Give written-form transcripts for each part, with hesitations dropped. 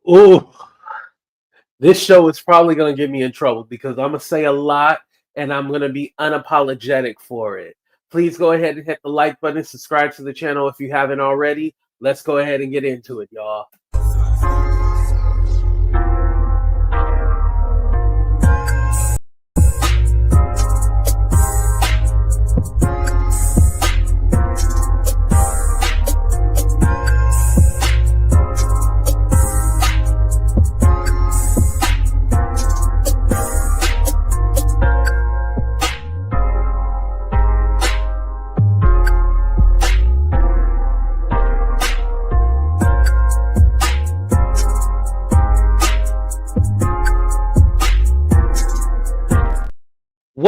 Ooh, this show is probably going to get me in trouble because I'm going to say a lot and I'm going to be unapologetic for it. Please go ahead and hit the like button, subscribe to the channel if you haven't already. Let's go ahead and get into it, y'all.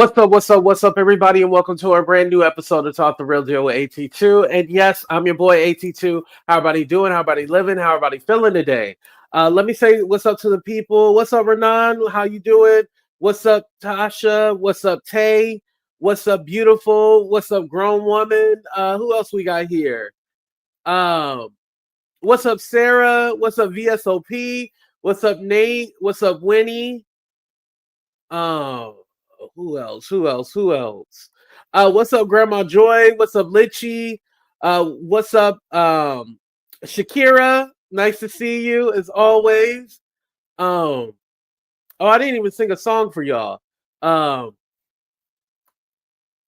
What's up, everybody, and welcome to our brand new episode of Talk the Real Deal with AT2. And yes, I'm your boy AT2. How everybody doing? How everybody living? How everybody feeling today? Let me say what's up to the people. What's up, Renan? How you doing? What's up, Tasha? What's up, Tay? What's up, beautiful? What's up, grown woman? Who else we got here? Um, what's up, Sarah? What's up, VSOP? What's up, Nate? What's up, Winnie? Um, who else? What's up, Grandma Joy? What's up, Litchi? What's up, Shakira? Nice to see you as always. Oh, I didn't even sing a song for y'all. Dang,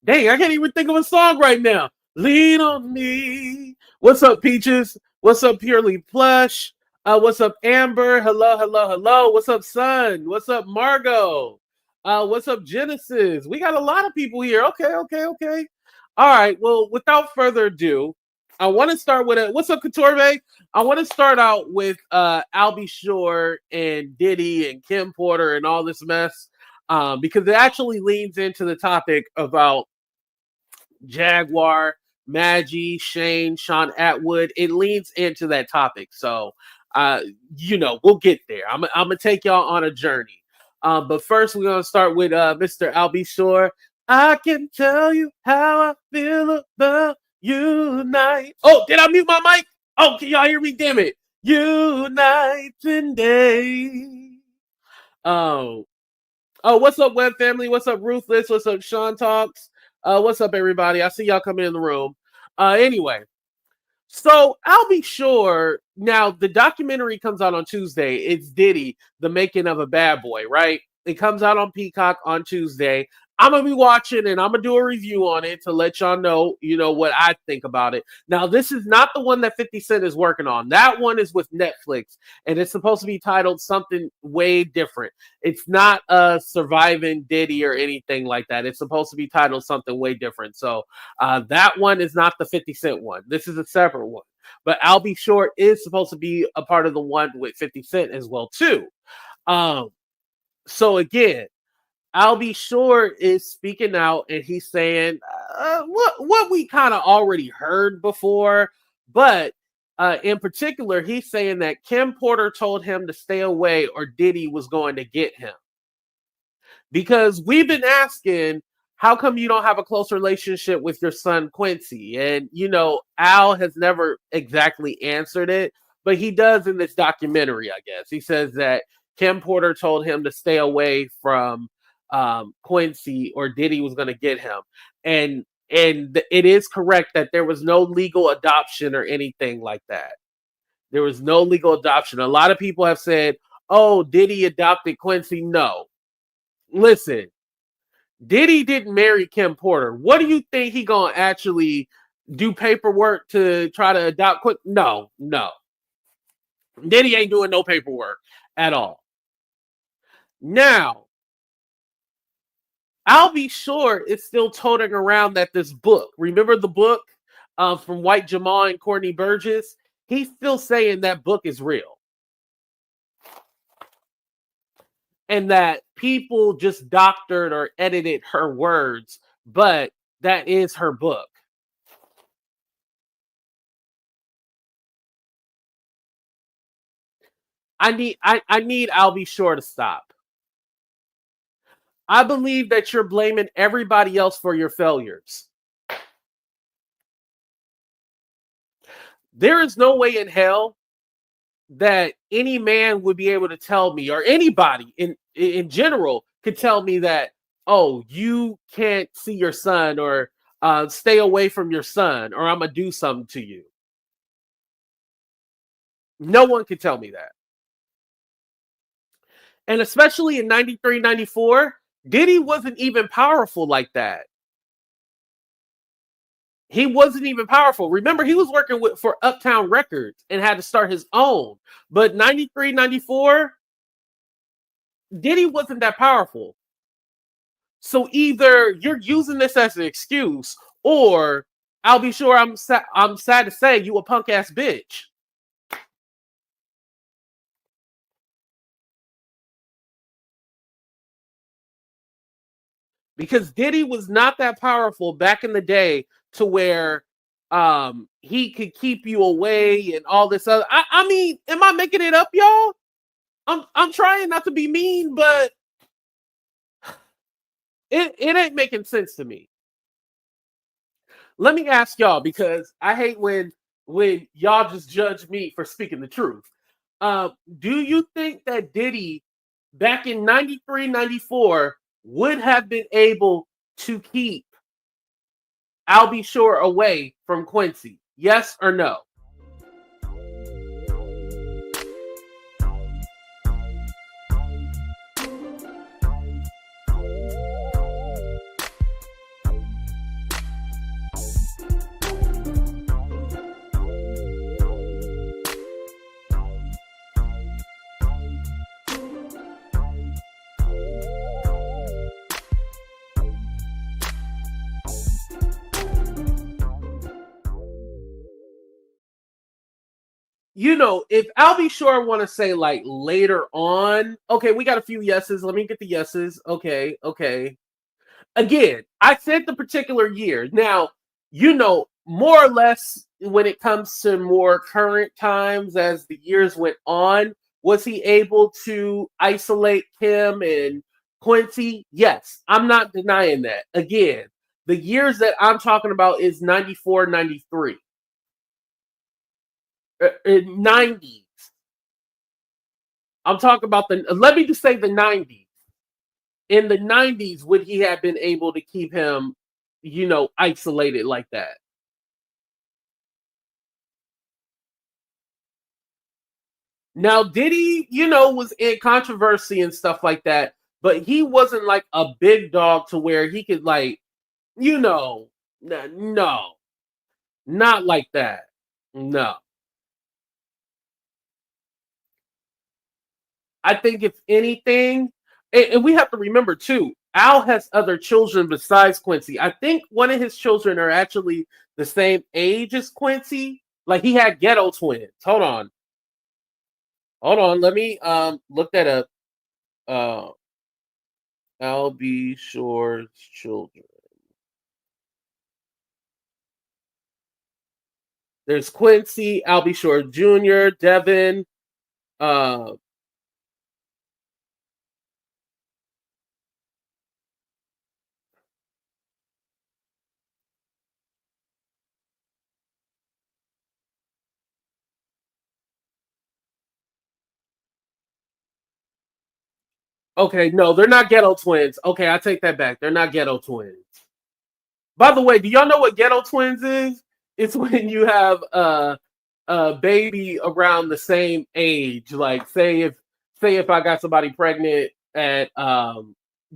I can't even think of a song right now. Lean on me. What's up, Peaches? What's up, Purely Plush? What's up, Amber? Hello. What's up, Sun? What's up, Margot? What's up, Genesis? We got a lot of people here. Okay. All right. Well, without further ado, I want to start with what's up, Couture? I want to start out with Albie Shore and Diddy and Kim Porter and all this mess. Because it actually leans into the topic about Jaguar, Madgie, Shaun Attwood. It leans into that topic. So, we'll get there. I'm going to take y'all on a journey. But first, we're going to start with Mr. Albie Shore. I can tell you how I feel about you tonight. Oh, did I mute my mic? Oh, can y'all hear me? Damn it. You night and day. Oh, what's up, Web Family? What's up, Ruthless? What's up, Sean Talks? What's up, everybody? I see y'all coming in the room. Anyway, so I'll be sure. Now, the documentary comes out on Tuesday. It's Diddy, The Making of a Bad Boy, right? It comes out on Peacock on Tuesday. I'm going to be watching and I'm going to do a review on it to let y'all know, what I think about it. Now, this is not the one that 50 Cent is working on. That one is with Netflix, and it's supposed to be titled something way different. It's not Surviving Diddy or anything like that. It's supposed to be titled something way different. So that one is not the 50 Cent one. This is a separate one. But I'll Be Short is supposed to be a part of the one with 50 Cent as well, too. So again, I'll Be Sure is speaking out and he's saying what we kind of already heard before, but in particular, he's saying that Kim Porter told him to stay away or Diddy was going to get him. Because we've been asking, how come you don't have a close relationship with your son Quincy? And, Al has never exactly answered it, but he does in this documentary, I guess. He says that Kim Porter told him to stay away from Quincy or Diddy was going to get him. And it is correct that there was no legal adoption or anything like that. There was no legal adoption. A lot of people have said, oh, Diddy adopted Quincy. No. Listen, Diddy didn't marry Kim Porter. What do you think he going to actually do paperwork to try to adopt Quincy? No. Diddy ain't doing no paperwork at all. Now, I'll Be Sure it's still toting around that this book. Remember the book from White Jamal and Courtney Burgess? He's still saying that book is real. And that people just doctored or edited her words, but that is her book. I need I'll Be Sure to stop. I believe that you're blaming everybody else for your failures. There is no way in hell that any man would be able to tell me, or anybody in general could tell me that, oh, you can't see your son, or stay away from your son, or I'm gonna do something to you. No one could tell me that. And especially in 93, 94, Diddy wasn't even powerful like that. He wasn't even powerful. Remember, he was working for Uptown Records and had to start his own. But 93, 94, Diddy wasn't that powerful. So either you're using this as an excuse, or I'll be sure I'm sad to say you a punk ass bitch. Because Diddy was not that powerful back in the day to where he could keep you away and all this other. I mean, am I making it up, y'all? I'm trying not to be mean, but it ain't making sense to me. Let me ask y'all, because I hate when y'all just judge me for speaking the truth. Do you think that Diddy back in 93, 94 would have been able to keep I'll Be Sure away from Quincy? Yes or no? You know, if I'll Be Sure want to say like later on, okay, we got a few yeses. Let me get the yeses. Okay, okay. Again, I said the particular year. Now, you know, more or less when it comes to more current times as the years went on, was he able to isolate Kim and Quincy? Yes, I'm not denying that. Again, the years that I'm talking about is 94, 93. 90s. I'm talking about let me just say the 90s. In the 90s, would he have been able to keep him, you know, isolated like that? Now, Diddy, you know, was in controversy and stuff like that, but he wasn't like a big dog to where he could, like, you know, no, not like that. No. I think if anything, and we have to remember too, Al has other children besides Quincy. I think one of his children are actually the same age as Quincy. Like he had ghetto twins. Hold on. Hold on. Let me look that up. Uh I'll Be Sure's children. There's Quincy, I'll Be Sure Jr., Devin, uh okay, no, they're not ghetto twins. Okay, I take that back. They're not ghetto twins. By the way, do y'all know what ghetto twins is? It's when you have a baby around the same age. Like say if I got somebody pregnant at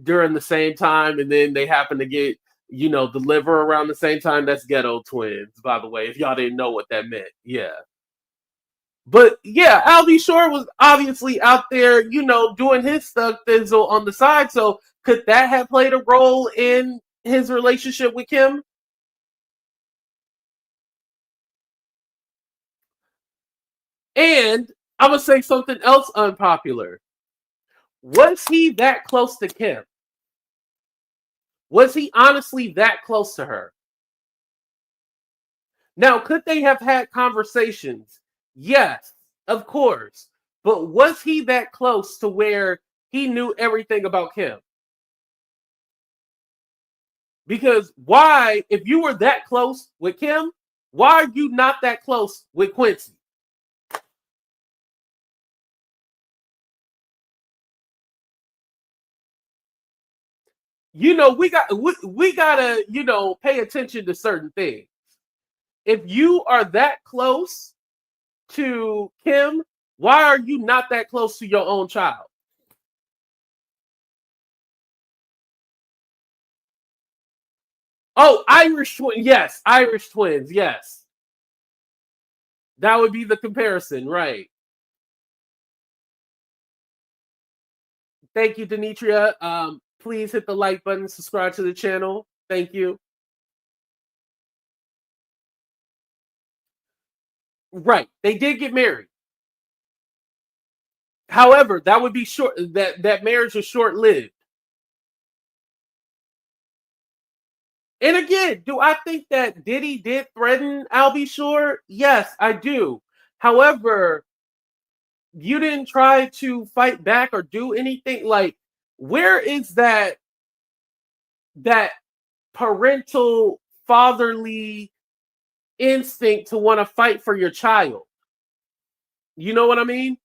during the same time, and then they happen to get, you know, deliver around the same time, that's ghetto twins, by the way, if y'all didn't know what that meant. Yeah. But yeah, Albie Shore was obviously out there, you know, doing his stuff Thizzle on the side. So could that have played a role in his relationship with Kim? And I'm gonna say something else unpopular. Was he that close to Kim? Was he honestly that close to her? Now, could they have had conversations? Yes, of course. But was he that close to where he knew everything about Kim? Because why, if you were that close with Kim, why are you not that close with Quincy? we gotta, pay attention to certain things. If you are that close to Kim, why are you not that close to your own child? Oh, Irish twins. Yes, Irish twins. Yes, that would be the comparison, right? Thank you, Denitria. Please hit the like button, subscribe to the channel. Thank you. Right, they did get married. However, that would be short. That marriage was short lived. And again, do I think that Diddy did threaten Albie Shore? Yes, I do. However, you didn't try to fight back or do anything. Like, where is that parental fatherly instinct to want to fight for your child? You know what I mean?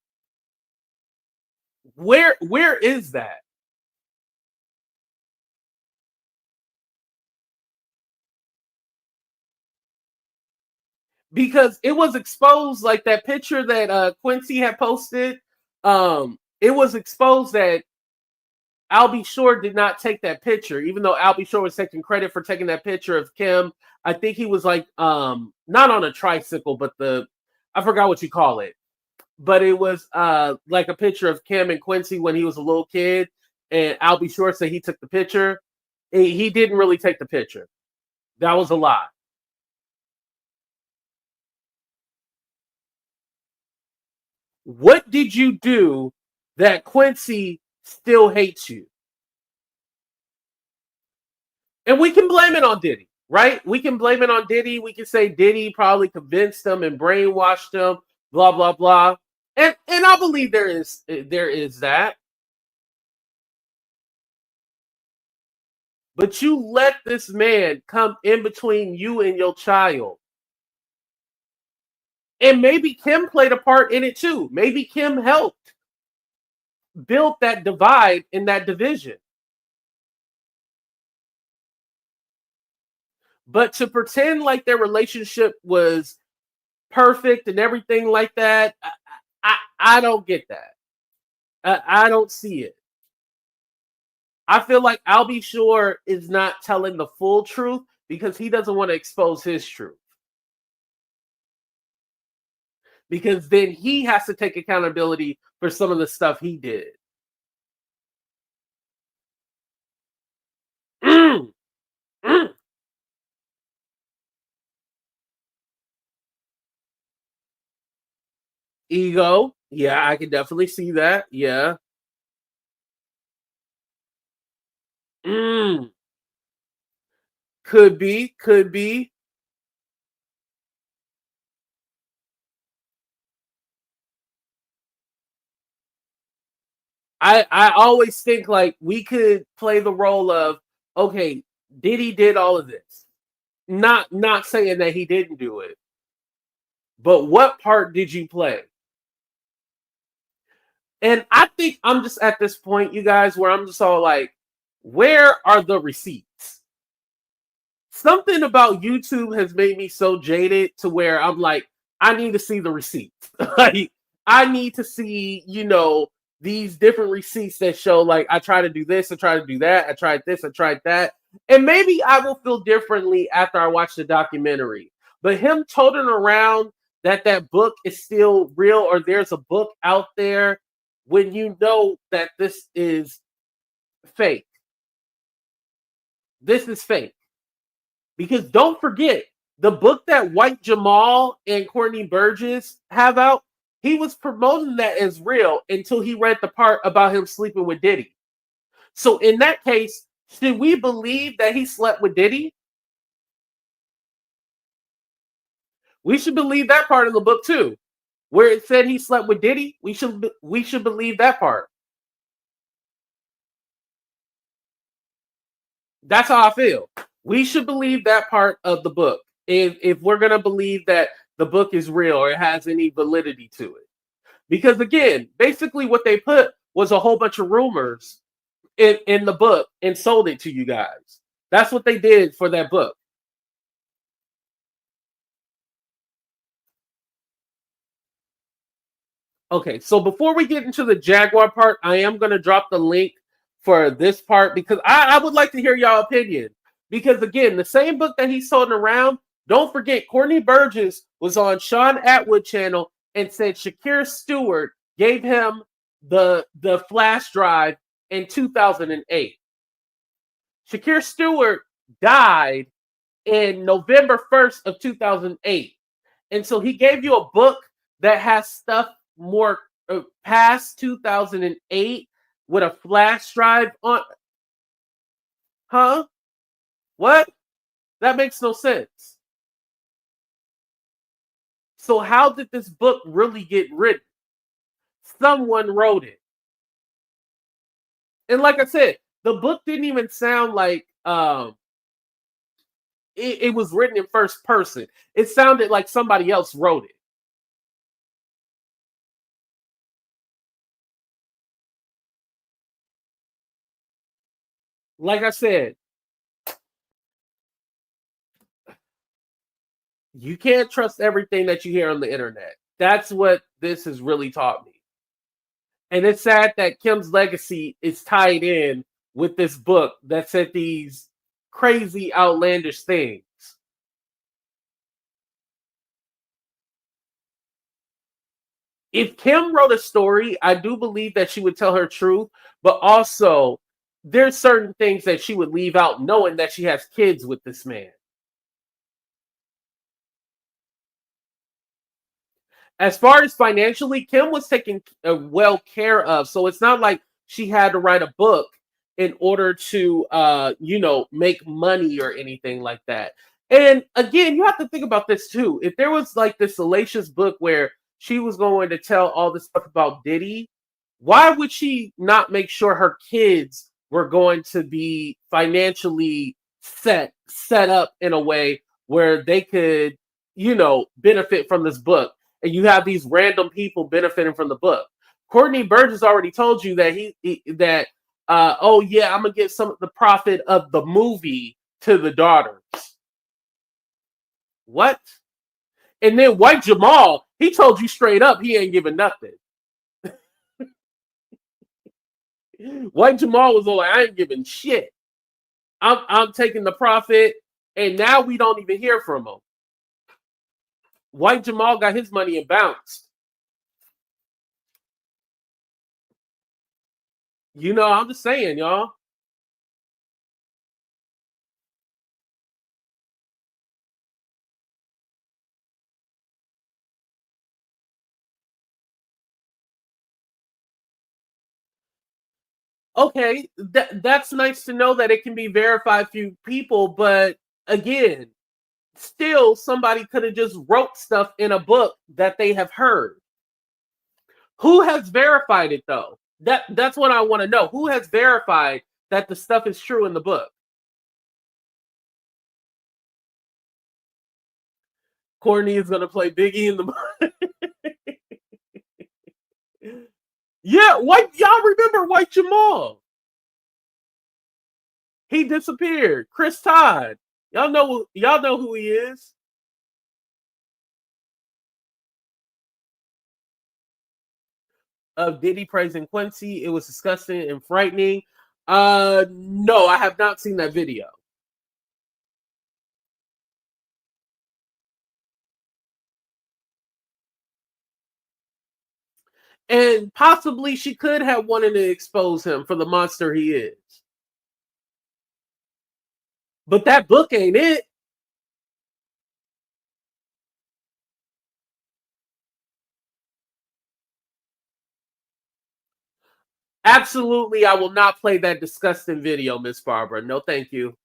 Where is that? Because it was exposed, like that picture that Quincy had posted. It was exposed that Albie Shore did not take that picture, even though Albie Shore was taking credit for taking that picture of Kim. I think he was like not on a tricycle, but I forgot what you call it. But it was like a picture of Kim and Quincy when he was a little kid, and Albie Shore said he took the picture. He didn't really take the picture. That was a lie. What did you do that Quincy still hates you? And we can blame it on Diddy, right? We can blame it on Diddy. We can say Diddy probably convinced them and brainwashed them, blah blah blah. And I believe there is that. But you let this man come in between you and your child. And maybe Kim played a part in it too. Maybe Kim helped build that divide in that division. But to pretend like their relationship was perfect and everything like that, I don't get that. I don't see it. I feel like Albie Shore is not telling the full truth because he doesn't want to expose his truth. Because then he has to take accountability for some of the stuff he did. Mm, mm. Ego. Yeah, I can definitely see that. Yeah. Mm. Could be. Could be. I always think like we could play the role of, okay, Diddy did all of this. Not saying that he didn't do it, but what part did you play? And I think I'm just at this point, you guys, where I'm just all like, where are the receipts? Something about YouTube has made me so jaded to where I'm like, I need to see the receipts. Like, I need to see, these different receipts that show, like, I try to do this, I try to do that, I tried this, I tried that. And maybe I will feel differently after I watch the documentary. But him toting around that book is still real, or there's a book out there, when you know that this is fake. This is fake. Because don't forget, the book that White Jamal and Courtney Burgess have out, he was promoting that as real until he read the part about him sleeping with Diddy. So in that case, should we believe that he slept with Diddy? We should believe that part of the book too, where it said he slept with Diddy. We should believe that part. That's how I feel. We should believe that part of the book if we're gonna believe that the book is real or it has any validity to it. Because again, basically what they put was a whole bunch of rumors in the book and sold it to you guys. That's what they did for that book. Okay, so before we get into the Jaguar part, I am going to drop the link for this part because I would like to hear y'all opinion. Because again, the same book that he's holding around, don't forget, Courtney Burgess was on Shaun Attwood channel and said Shakir Stewart gave him the flash drive in 2008. Shakir Stewart died in November 1st of 2008. And so he gave you a book that has stuff more past 2008 with a flash drive on. Huh? What? That makes no sense. So how did this book really get written? Someone wrote it. And like I said, the book didn't even sound like it was written in first person. It sounded like somebody else wrote it. Like I said, you can't trust everything that you hear on the internet. That's what this has really taught me. And it's sad that Kim's legacy is tied in with this book that said these crazy, outlandish things. If Kim wrote a story, I do believe that she would tell her truth, but also there's certain things that she would leave out knowing that she has kids with this man. As far as financially, Kim was taken well care of. So it's not like she had to write a book in order to, make money or anything like that. And again, you have to think about this too. If there was like this salacious book where she was going to tell all this stuff about Diddy, why would she not make sure her kids were going to be financially set up in a way where they could, benefit from this book? And you have these random people benefiting from the book. Courtney Burgess already told you that oh yeah, I'm gonna give some of the profit of the movie to the daughters. What? And then White Jamal, he told you straight up he ain't giving nothing. White Jamal was all like, I ain't giving shit. I'm taking the profit, and now we don't even hear from him. White Jamal got his money and bounced. I'm just saying, y'all. Okay, that's nice to know that it can be verified through people, but again, still somebody could have just wrote stuff in a book that they have heard. Who has verified it though? That's what I want to know. Who has verified that the stuff is true in the book? Courtney is gonna play Biggie in the book. Yeah, y'all remember White Jamal? He disappeared. Chris Todd. Y'all know who he is. Of Diddy praising Quincy. It was disgusting and frightening. No, I have not seen that video. And possibly she could have wanted to expose him for the monster he is. But that book ain't it. Absolutely, I will not play that disgusting video, Miss Barbara. No, thank you.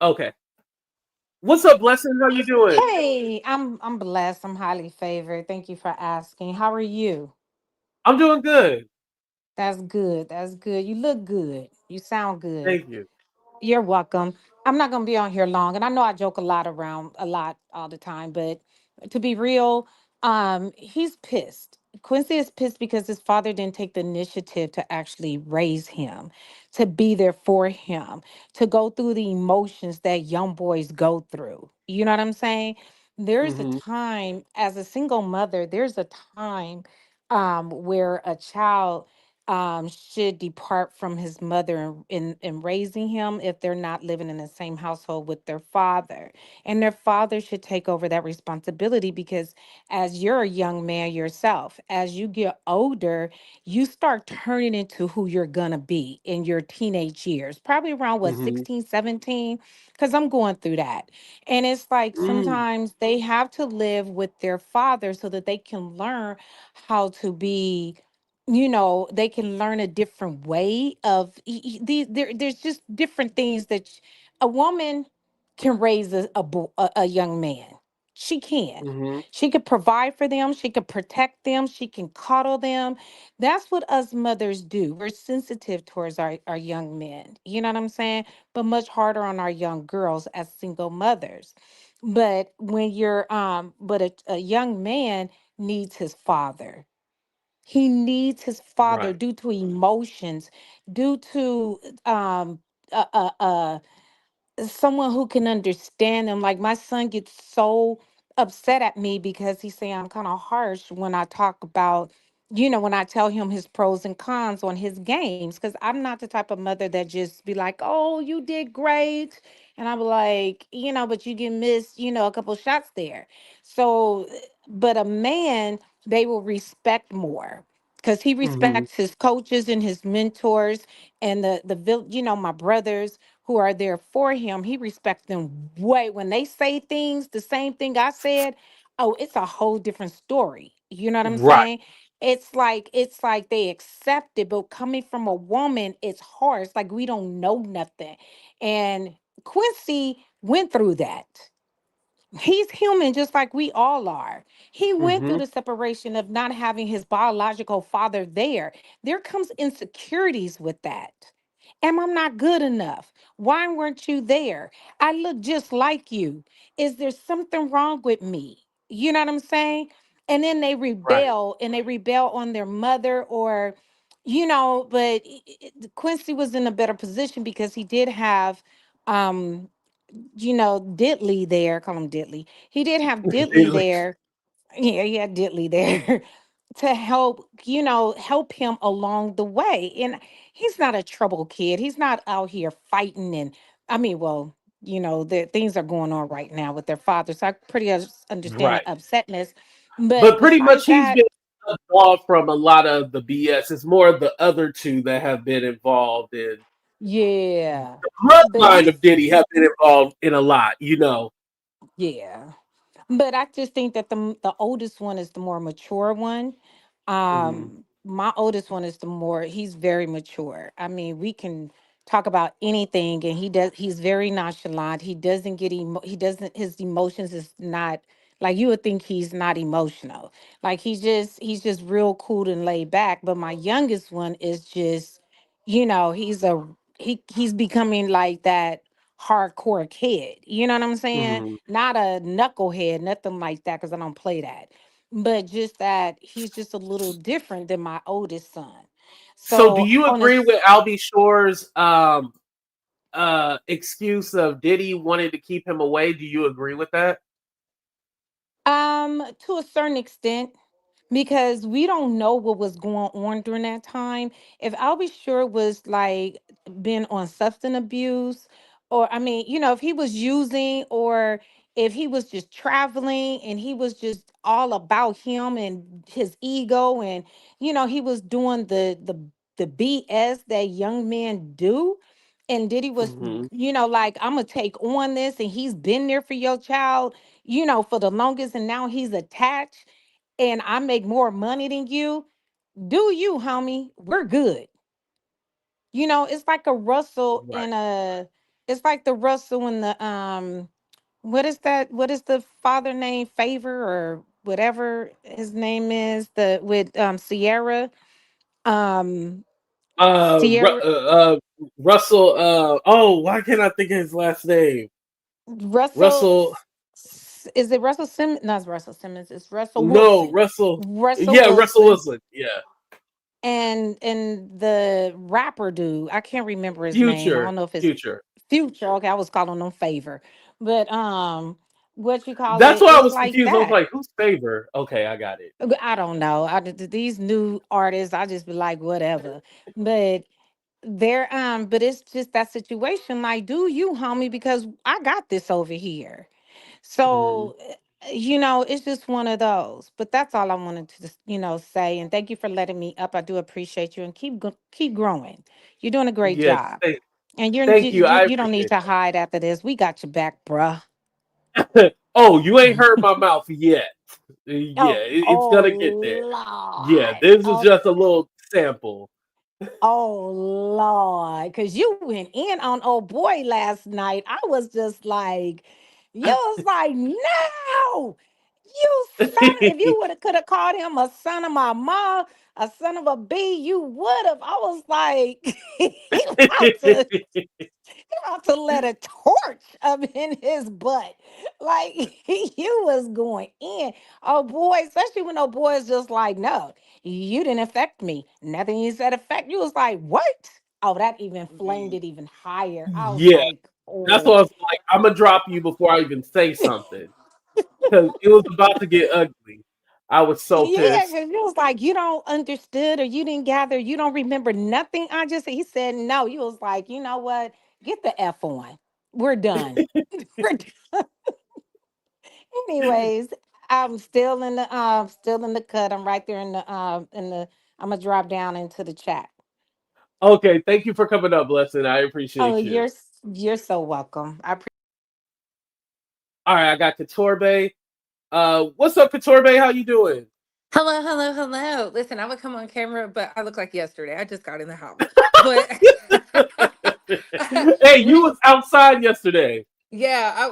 Okay. What's up, Blessing? How you doing? Hey, I'm blessed. I'm highly favored. Thank you for asking. How are you? I'm doing good. That's good. That's good. You look good. You sound good. Thank you. You're welcome. I'm not gonna be on here long, and I know I joke a lot around a lot all the time, but to be real, he's pissed. Quincy is pissed because his father didn't take the initiative to actually raise him, to be there for him, to go through the emotions that young boys go through. You know what I'm saying? There's a Hmm. time as a single mother, there's a time where a child should depart from his mother in raising him if they're not living in the same household with their father. And their father should take over that responsibility because as you're a young man yourself, as you get older, you start turning into who you're gonna be in your teenage years, probably around what, Hmm. 16, 17, because I'm going through that. And it's like Mm. sometimes they have to live with their father so that they can learn how to be, they can learn a different way of there's just different things that a woman can raise a young man. She can. Hmm. She could provide for them, she could protect them, she can coddle them. That's what us mothers do. We're sensitive towards our young men, you know what I'm saying, but much harder on our young girls as single mothers. But when you're but a young man needs his father. He needs his father Right. due to emotions, due to uh, uh, uh, someone who can understand them. Like my son gets so upset at me because he's saying I'm kind of harsh when I talk about, when I tell him his pros and cons on his games. Because I'm not the type of mother that just be like, oh, you did great. And I'm like, but you get missed, a couple shots there. So, but a man, they will respect more because he Hmm. respects his coaches and his mentors and my brothers who are there for him. He respects them way when they say things, the same thing I said. Oh, it's a whole different story. You know what I'm Right. saying? It's like they accept it, but coming from a woman, it's hard. It's like we don't know nothing. And Quincy went through that. He's human just like we all are. He went through Hmm. the separation of not having his biological father there. There comes insecurities with that. Am I not good enough? Why weren't you there? I look just like you. Is there something wrong with me? You know what I'm saying? And then they Right. rebel and they rebel on their mother or but Quincy was in a better position because he did have um Diddley there, call him Diddley. He did have Diddley there. Yeah, he had Diddley there to help him along the way. And he's not a trouble kid. He's not out here fighting and I mean, well, the things are going on right now with their father. So I pretty understand the Right. upsetness. But But pretty much besides he's that, been involved from a lot of the BS. It's more of the other two that have been involved in yeah. the But bloodline he's of Diddy have been involved in a lot. yeah. But I just think that the oldest one is the more mature one. Hmm. My oldest one is he's very mature. I mean, we can talk about anything and he's very nonchalant. He doesn't he doesn't his emotions is not like you would think he's not emotional. Like he's just real cool and laid back. But my youngest one is just, he's becoming like that hardcore kid. You know what I'm saying? Hmm. Not a knucklehead, nothing like that, because I don't play that. But just that he's just a little different than my oldest son. So do So you on agree with this, Albie Shore's excuse of Diddy wanting to keep him away? Do you agree with that? to a certain extent, because we don't know what was going on during that time. If Albie Shore was like been on substance abuse, or I mean, if he was using, or if he was just traveling and he was just all about him and his ego, and he was doing the BS that young men do. And Diddy was, Hmm. like, I'm gonna take on this, and he's been there for your child, for the longest, and now he's attached and I make more money than you, do you, homie? We're good. It's like a Russell Right. in a it's like the Russell in the what is that? What is the father name? Favor or whatever his name is, the with Sierra. Um Uh, Ru- Sierra. Russell. Oh, why can't I think of his last name? Russell, Russell. is it Russell Simmons? Not Russell Simmons. It's Russell No, Wilson. Russell. Russell Yeah, Russell Wilson Wilson. Yeah, and the rapper dude. I can't remember his name. I Future. don't know if it's Future. Future. Okay, I was calling him Favor, but what you call That's it? why I It's was like confused. I was that. like, "Who's favor?" Okay, I got it. I don't know. These new artists, I just be like, whatever. But but it's just that situation. Like, do you, homie? Because I got this over here. Mhm. So, it's just one of those. But that's all I wanted to just, say. And thank you for letting me up. I do appreciate you, and keep growing. You're doing a great Yes, job. And thank you. I you don't need appreciate to hide after this. We got your back, bruh. it. Oh, you ain't heard my mouth yet. Yeah, Oh, it's oh gonna get there. Yeah, Lord. this is Oh, just a little sample. oh Lord. Cause you went in on old boy last night. I was just like, you was like, no. You son, if you would have could have called him a son of my mom, a son of a B, you would have. I was like, he about to let a torch up in his butt. Like you was going in. Oh boy, especially when oh boy is just like, no, you didn't affect me. Nothing you said affect you. Was like, what? Oh, that even flamed it even higher. I was Yeah, like, that's what oh. I was like. I'm gonna drop you before I even say something because it was about to get ugly. I was so Yeah, pissed. because it was like you don't understood or you didn't gather, you don't remember nothing. I just he said no. You was like, you know what? Get the F on. We're done. We're Anyways, I'm still in the cut. I'm right there in the I'm gonna drop down into the chat. Okay, thank you for coming up, Blessing. I Oh, appreciate you. you're so welcome. All right, I got Katorbe. What's up, Katorbe? How you doing? Hello, hello, hello. Listen, I would come on camera, but I look like yesterday. I just got in the house. But Hey, you we was outside yesterday.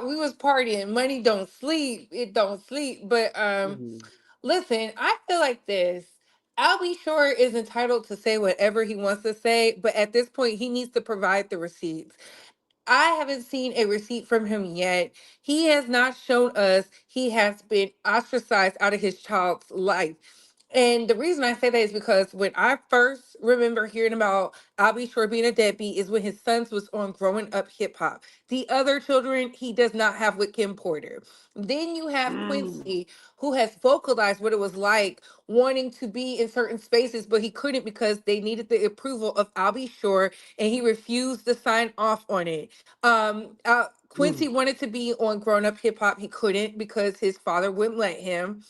we was partying. Money don't sleep. It don't sleep. But Mhm. listen, I feel like this. Albie Shore is entitled to say whatever he wants to say, but at this point he needs to provide the receipts. I haven't seen a receipt from him yet. He has not shown us he has been ostracized out of his child's life. And the reason I say that is because when I first remember hearing about Albie Shore being a deadbeat is when his sons was on Growing Up Hip Hop. The other children he does not have with Kim Porter. Then you have Mm, Quincy, who has vocalized what it was like wanting to be in certain spaces, but he couldn't because they needed the approval of Albie Shore and he refused to sign off on it. Quincy mm. wanted to be on Grown Up Hip Hop. He couldn't because his father wouldn't let him,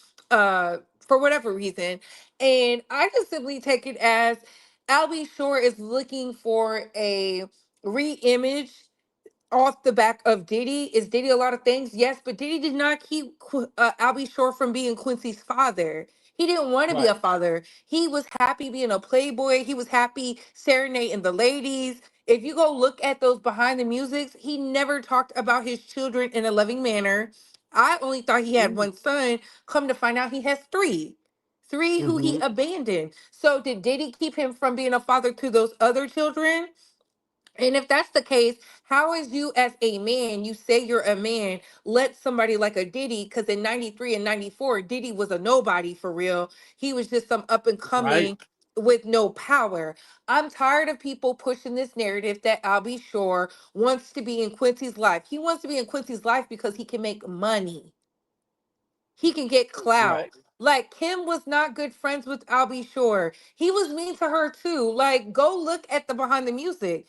for whatever reason. And I just simply take it as Albie Shore is looking for a re-image off the back of Diddy. Is Diddy a lot of things? Yes, but Diddy did not keep Albie Shore from being Quincy's father. He didn't want to be Right. a father. He was happy being a playboy. He was happy serenading the ladies. If you go look at those behind the musics, he never talked about his children in a loving manner. I only thought he had Mm, one son. Come to find out, he has three. Three who he hmm. abandoned. So, did Diddy keep him from being a father to those other children? And if that's the case, how is you as a man, you say you're a man, let somebody like a Diddy, because in 93 and 94, Diddy was a nobody for real. He was just some up and Right. coming with no power. I'm tired of people pushing this narrative that Albie Shore wants to be in Quincy's life. He wants to be in Quincy's life because he can make money. He can get Right. clout. Like Kim was not good friends with Albie Shore. He was mean to her too. Like go look at the behind the music.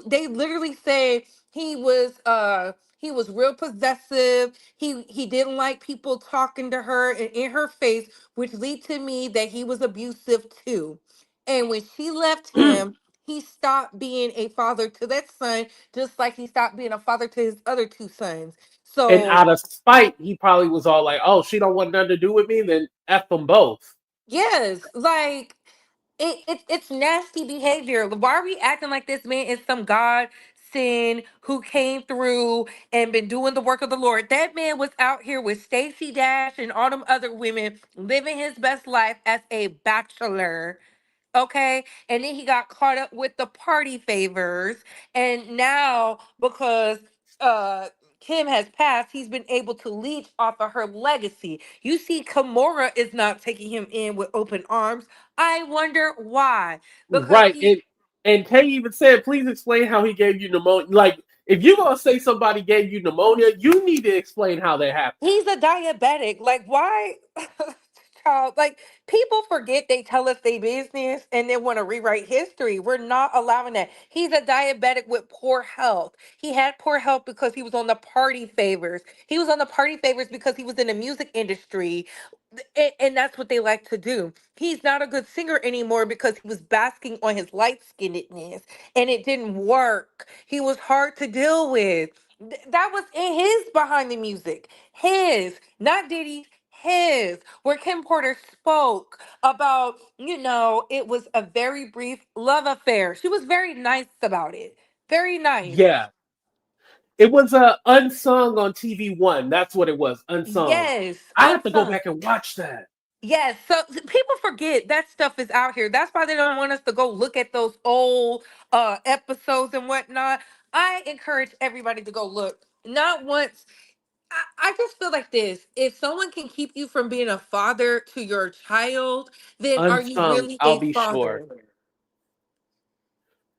They literally say he was real possessive. He didn't like people talking to her and in her face, which lead to me that he was abusive too. And when she left Mm. him, he stopped being a father to that son, just like he stopped being a father to his other two sons. And So out of spite, he probably was all like, "Oh, she don't want nothing to do with me." Then f them both. yes, like it's nasty behavior. Why are we acting like this man is some God sin who came through and been doing the work of the Lord? That man was out here with Stacey Dash and all them other women living his best life as a bachelor. Okay. And then he got caught up with the party favors. And now, because uh Kim has passed, he's been able to leech off of her legacy. You see, Kimura is not taking him in with open arms. I wonder why. Because Right. And Kay even said, please explain how he gave you pneumonia. Like, if you're gonna say somebody gave you pneumonia, you need to explain how that happened. he's a diabetic. Like, why? Child, like, people forget they tell us their business and then want to rewrite history. We're not allowing that. He's a diabetic with poor health. He had poor health because he was on the party favors. He was on the party favors because he was in the music industry. And that's what they like to do. He's not a good singer anymore because he was basking on his light skinnedness and it didn't work. He was hard to deal with. That was in his behind the music. His, not Diddy's, his, where Kim Porter spoke about, it was a very brief love affair. She was very nice about it. Very nice. Yeah. It was unsung on TV One. That's what it was. Unsung. Yes, I have to go unsung. back and watch that. Yes, so people forget that stuff is out here. That's why they don't want us to go look at those old episodes and whatnot. I encourage everybody to go look. Not once. I just feel like this. If someone can keep you from being a father to your child, then are you Unsung. really I'll a be sure. father?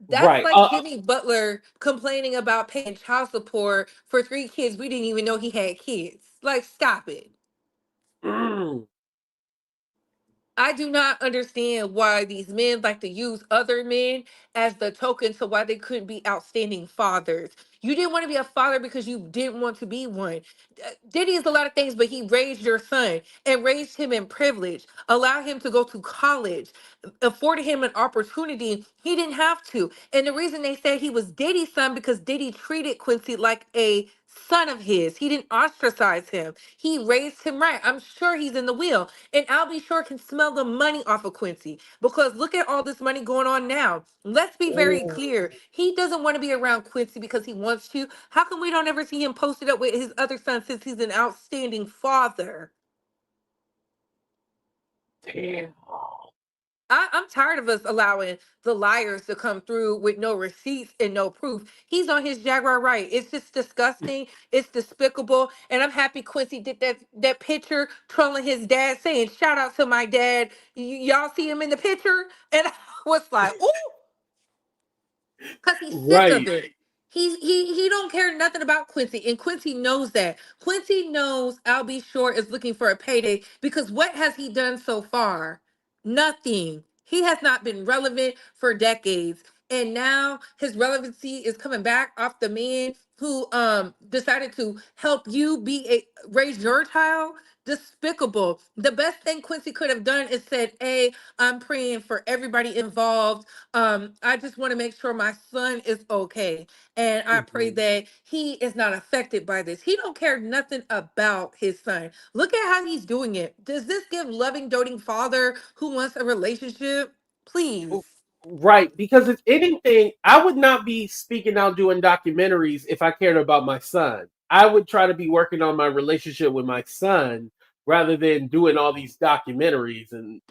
That's Right. like Jimmy Butler complaining about paying child support for three kids. We didn't even know he had kids. Like, stop it. Mm, I do not understand why these men like to use other men as the token to why they couldn't be outstanding fathers. You didn't want to be a father because you didn't want to be one. Diddy is a lot of things, but he raised your son and raised him in privilege, allowed him to go to college, afforded him an opportunity he didn't have to. And the reason they said he was Diddy's son because Diddy treated Quincy like a son of his. He didn't ostracize him. He raised him right. I'm sure he's in the will. And I'll be sure can smell the money off of Quincy because look at all this money going on now. Let's be very mm, clear. He doesn't want to be around Quincy because he wants to. How come we don't ever see him posted up with his other son since he's an outstanding father? damn. I'm tired of us allowing the liars to come through with no receipts and no proof. He's on his Jaguar Right. It's just disgusting. It's despicable. And I'm happy Quincy did that picture trolling his dad, saying, "Shout out to my dad." Y'all see him in the picture? And I was like, "Ooh," because he's sick of Right. it. He don't care nothing about Quincy, and Quincy knows that. Quincy knows I'll be sure is looking for a payday because what has he done so far? Nothing. He has not been relevant for decades, and now his relevancy is coming back off the man who decided to help you raise your child. Despicable. The best thing Quincy could have done is said, "Hey, I'm praying for everybody involved. I just want to make sure my son is okay, and I pray Mhm. that he is not affected by this." He don't care nothing about his son. Look at how he's doing it. Does this give loving doting father who wants a relationship? Please. Right, because if anything, I would not be speaking out doing documentaries if I cared about my son. I would try to be working on my relationship with my son rather than doing all these documentaries and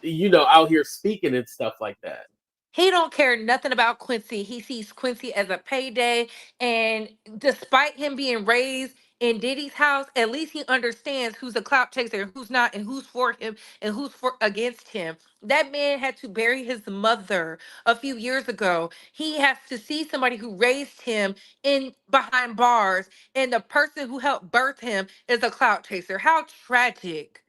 out here speaking and stuff like that. He don't care nothing about Quincy. He sees Quincy as a payday. And despite him being raised in Diddy's house, at least he understands who's a clout chaser and who's not, and who's for him and who's for against him. That man had to bury his mother a few years ago. He has to see somebody who raised him in behind bars, and the person who helped birth him is a clout chaser. How tragic.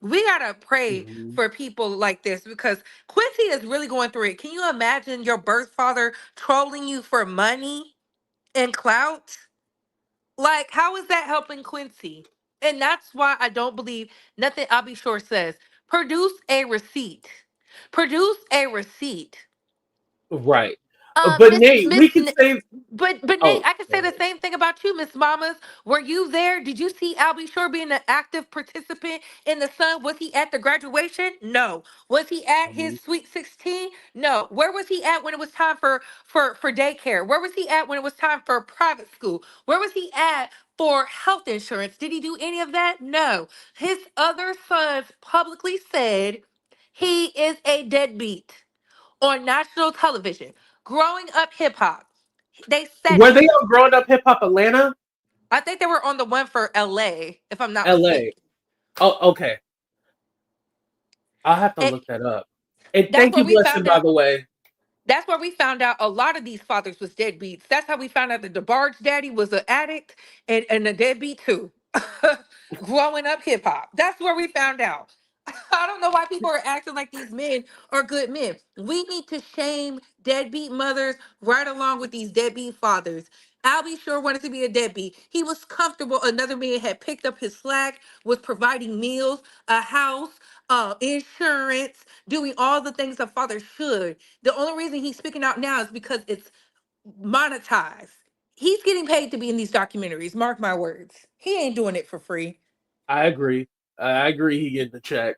We gotta pray Mhm. for people like this because Quincy is really going through it. Can you imagine your birth father trolling you for money and clout? Like, how is that helping Quincy? And that's why I don't believe nothing I'll be sure says. Produce a receipt. Produce a receipt. Right. But Miss Nate, we Miss could say, but Nate, oh, I can go say the ahead. same thing about you, Miss Mamas. Were you there? Did you see Albie Shore being an active participant in the Sun? Was he at the graduation? No. Was he at his Mhm. Sweet 16? No. Where was he at when it was time for daycare? Where was he at when it was time for private school? Where was he at for health insurance? Did he do any of that? No. His other sons publicly said he is a deadbeat. on national television. Growing Up Hip Hop. They said Were it. they on Growing Up Hip Hop Atlanta? I think they were on the one for LA, if I'm not LA. mistaken. Oh, okay. I'll have to And look that up. And that's thank where you, we Blessing, found by out. the way. That's where we found out a lot of these fathers was deadbeats. That's how we found out that DeBarge daddy was an addict and a deadbeat too. Growing Up Hip Hop. That's where we found out. I don't know why people are acting like these men are good men. We need to shame deadbeat mothers right along with these deadbeat fathers. Albie sure wanted to be a deadbeat. He was comfortable. Another man had picked up his slack, was providing meals, a house, insurance, doing all the things a father should. The only reason he's speaking out now is because it's monetized. He's getting paid to be in these documentaries. Mark my words. He ain't doing it for free. I agree. I agree he getting the check.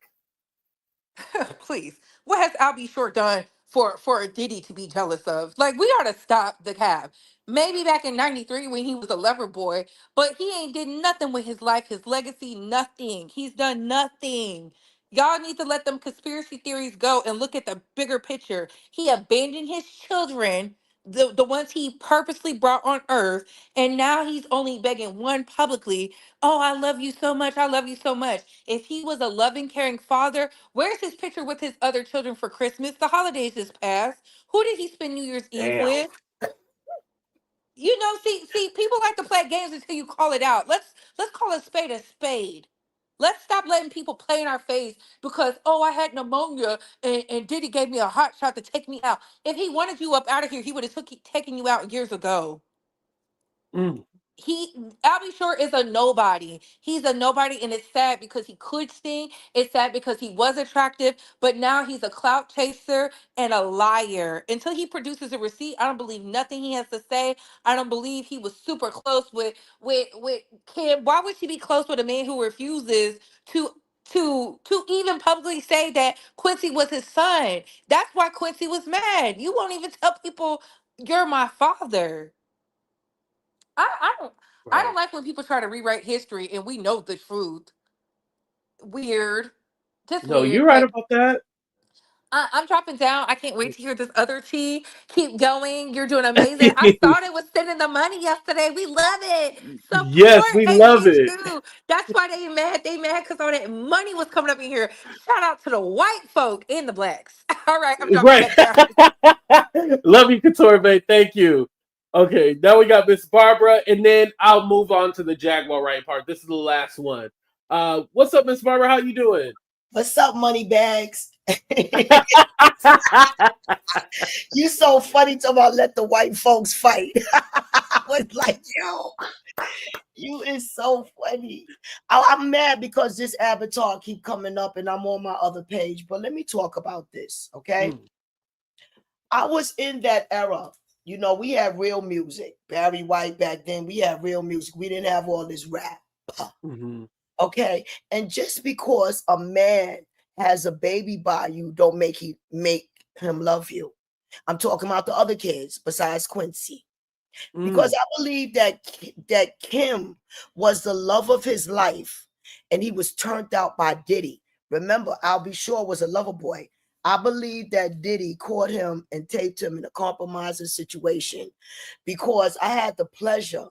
Please. What has Albie Short done for a Diddy to be jealous of? Like, we ought to stop the cab. Maybe back in 93 when he was a lover boy, but he ain't did nothing with his life, his legacy, nothing. He's done nothing. Y'all need to let them conspiracy theories go and look at the bigger picture. He abandoned his children, the ones he purposely brought on earth, and now he's only begging one publicly. Oh, I love you so much. I love you so much. If he was a loving, caring father, where's his picture with his other children for Christmas? The holidays just passed. Who did he spend New Year's Eve Damn. with? You know, see, people like to play games until you call it out. Let's call a spade a spade. Let's stop letting people play in our face because, oh, I had pneumonia and Diddy gave me a hot shot to take me out. If he wanted you up out of here, he would have taken you out years ago. Mm. he Albie Shore is a nobody. He's a nobody, and it's sad because he could sting. It's sad because he was attractive, but now he's a clout chaser and a liar. Until he produces a receipt, I don't believe nothing he has to say. I don't believe he was super close with Kim. Why would she be close with a man who refuses to even publicly say that Quincy was his son? That's why Quincy was mad. You won't even tell people you're my father. I don't Right. like when people try to rewrite history and we know the truth. Weird. Just No, weird. you're right But about that. I'm dropping down. I can't wait to hear this other tea. Keep going. You're doing amazing. I started with sending the money yesterday. We love it. Yes, Support we love it. HQ. That's why they mad. They mad because all that money was coming up in here. Shout out to the white folk and the blacks. All right, I'm dropping Right. back down. Love you, Couture, babe. Thank you. Okay, now we got Miss Barbara, and then I'll move on to the Jaguar Wright part. This is the last one. What's up, Miss Barbara? How you doing? What's up, money bags? You so funny talking about let the white folks fight. I was like, yo, you is so funny. I'm mad because this avatar keep coming up and I'm on my other page. But let me talk about this, okay? Mm. I was in that era. You know, we had real music. Barry White back then, we had real music. We didn't have all this rap. Mm-hmm. Okay. And just because a man has a baby by you, don't make him love you. I'm talking about the other kids besides Quincy. Because Mm. I believe that Kim was the love of his life and he was turned out by Diddy. Remember, I'll be sure was a lover boy. I believe that Diddy caught him and taped him in a compromising situation because I had the pleasure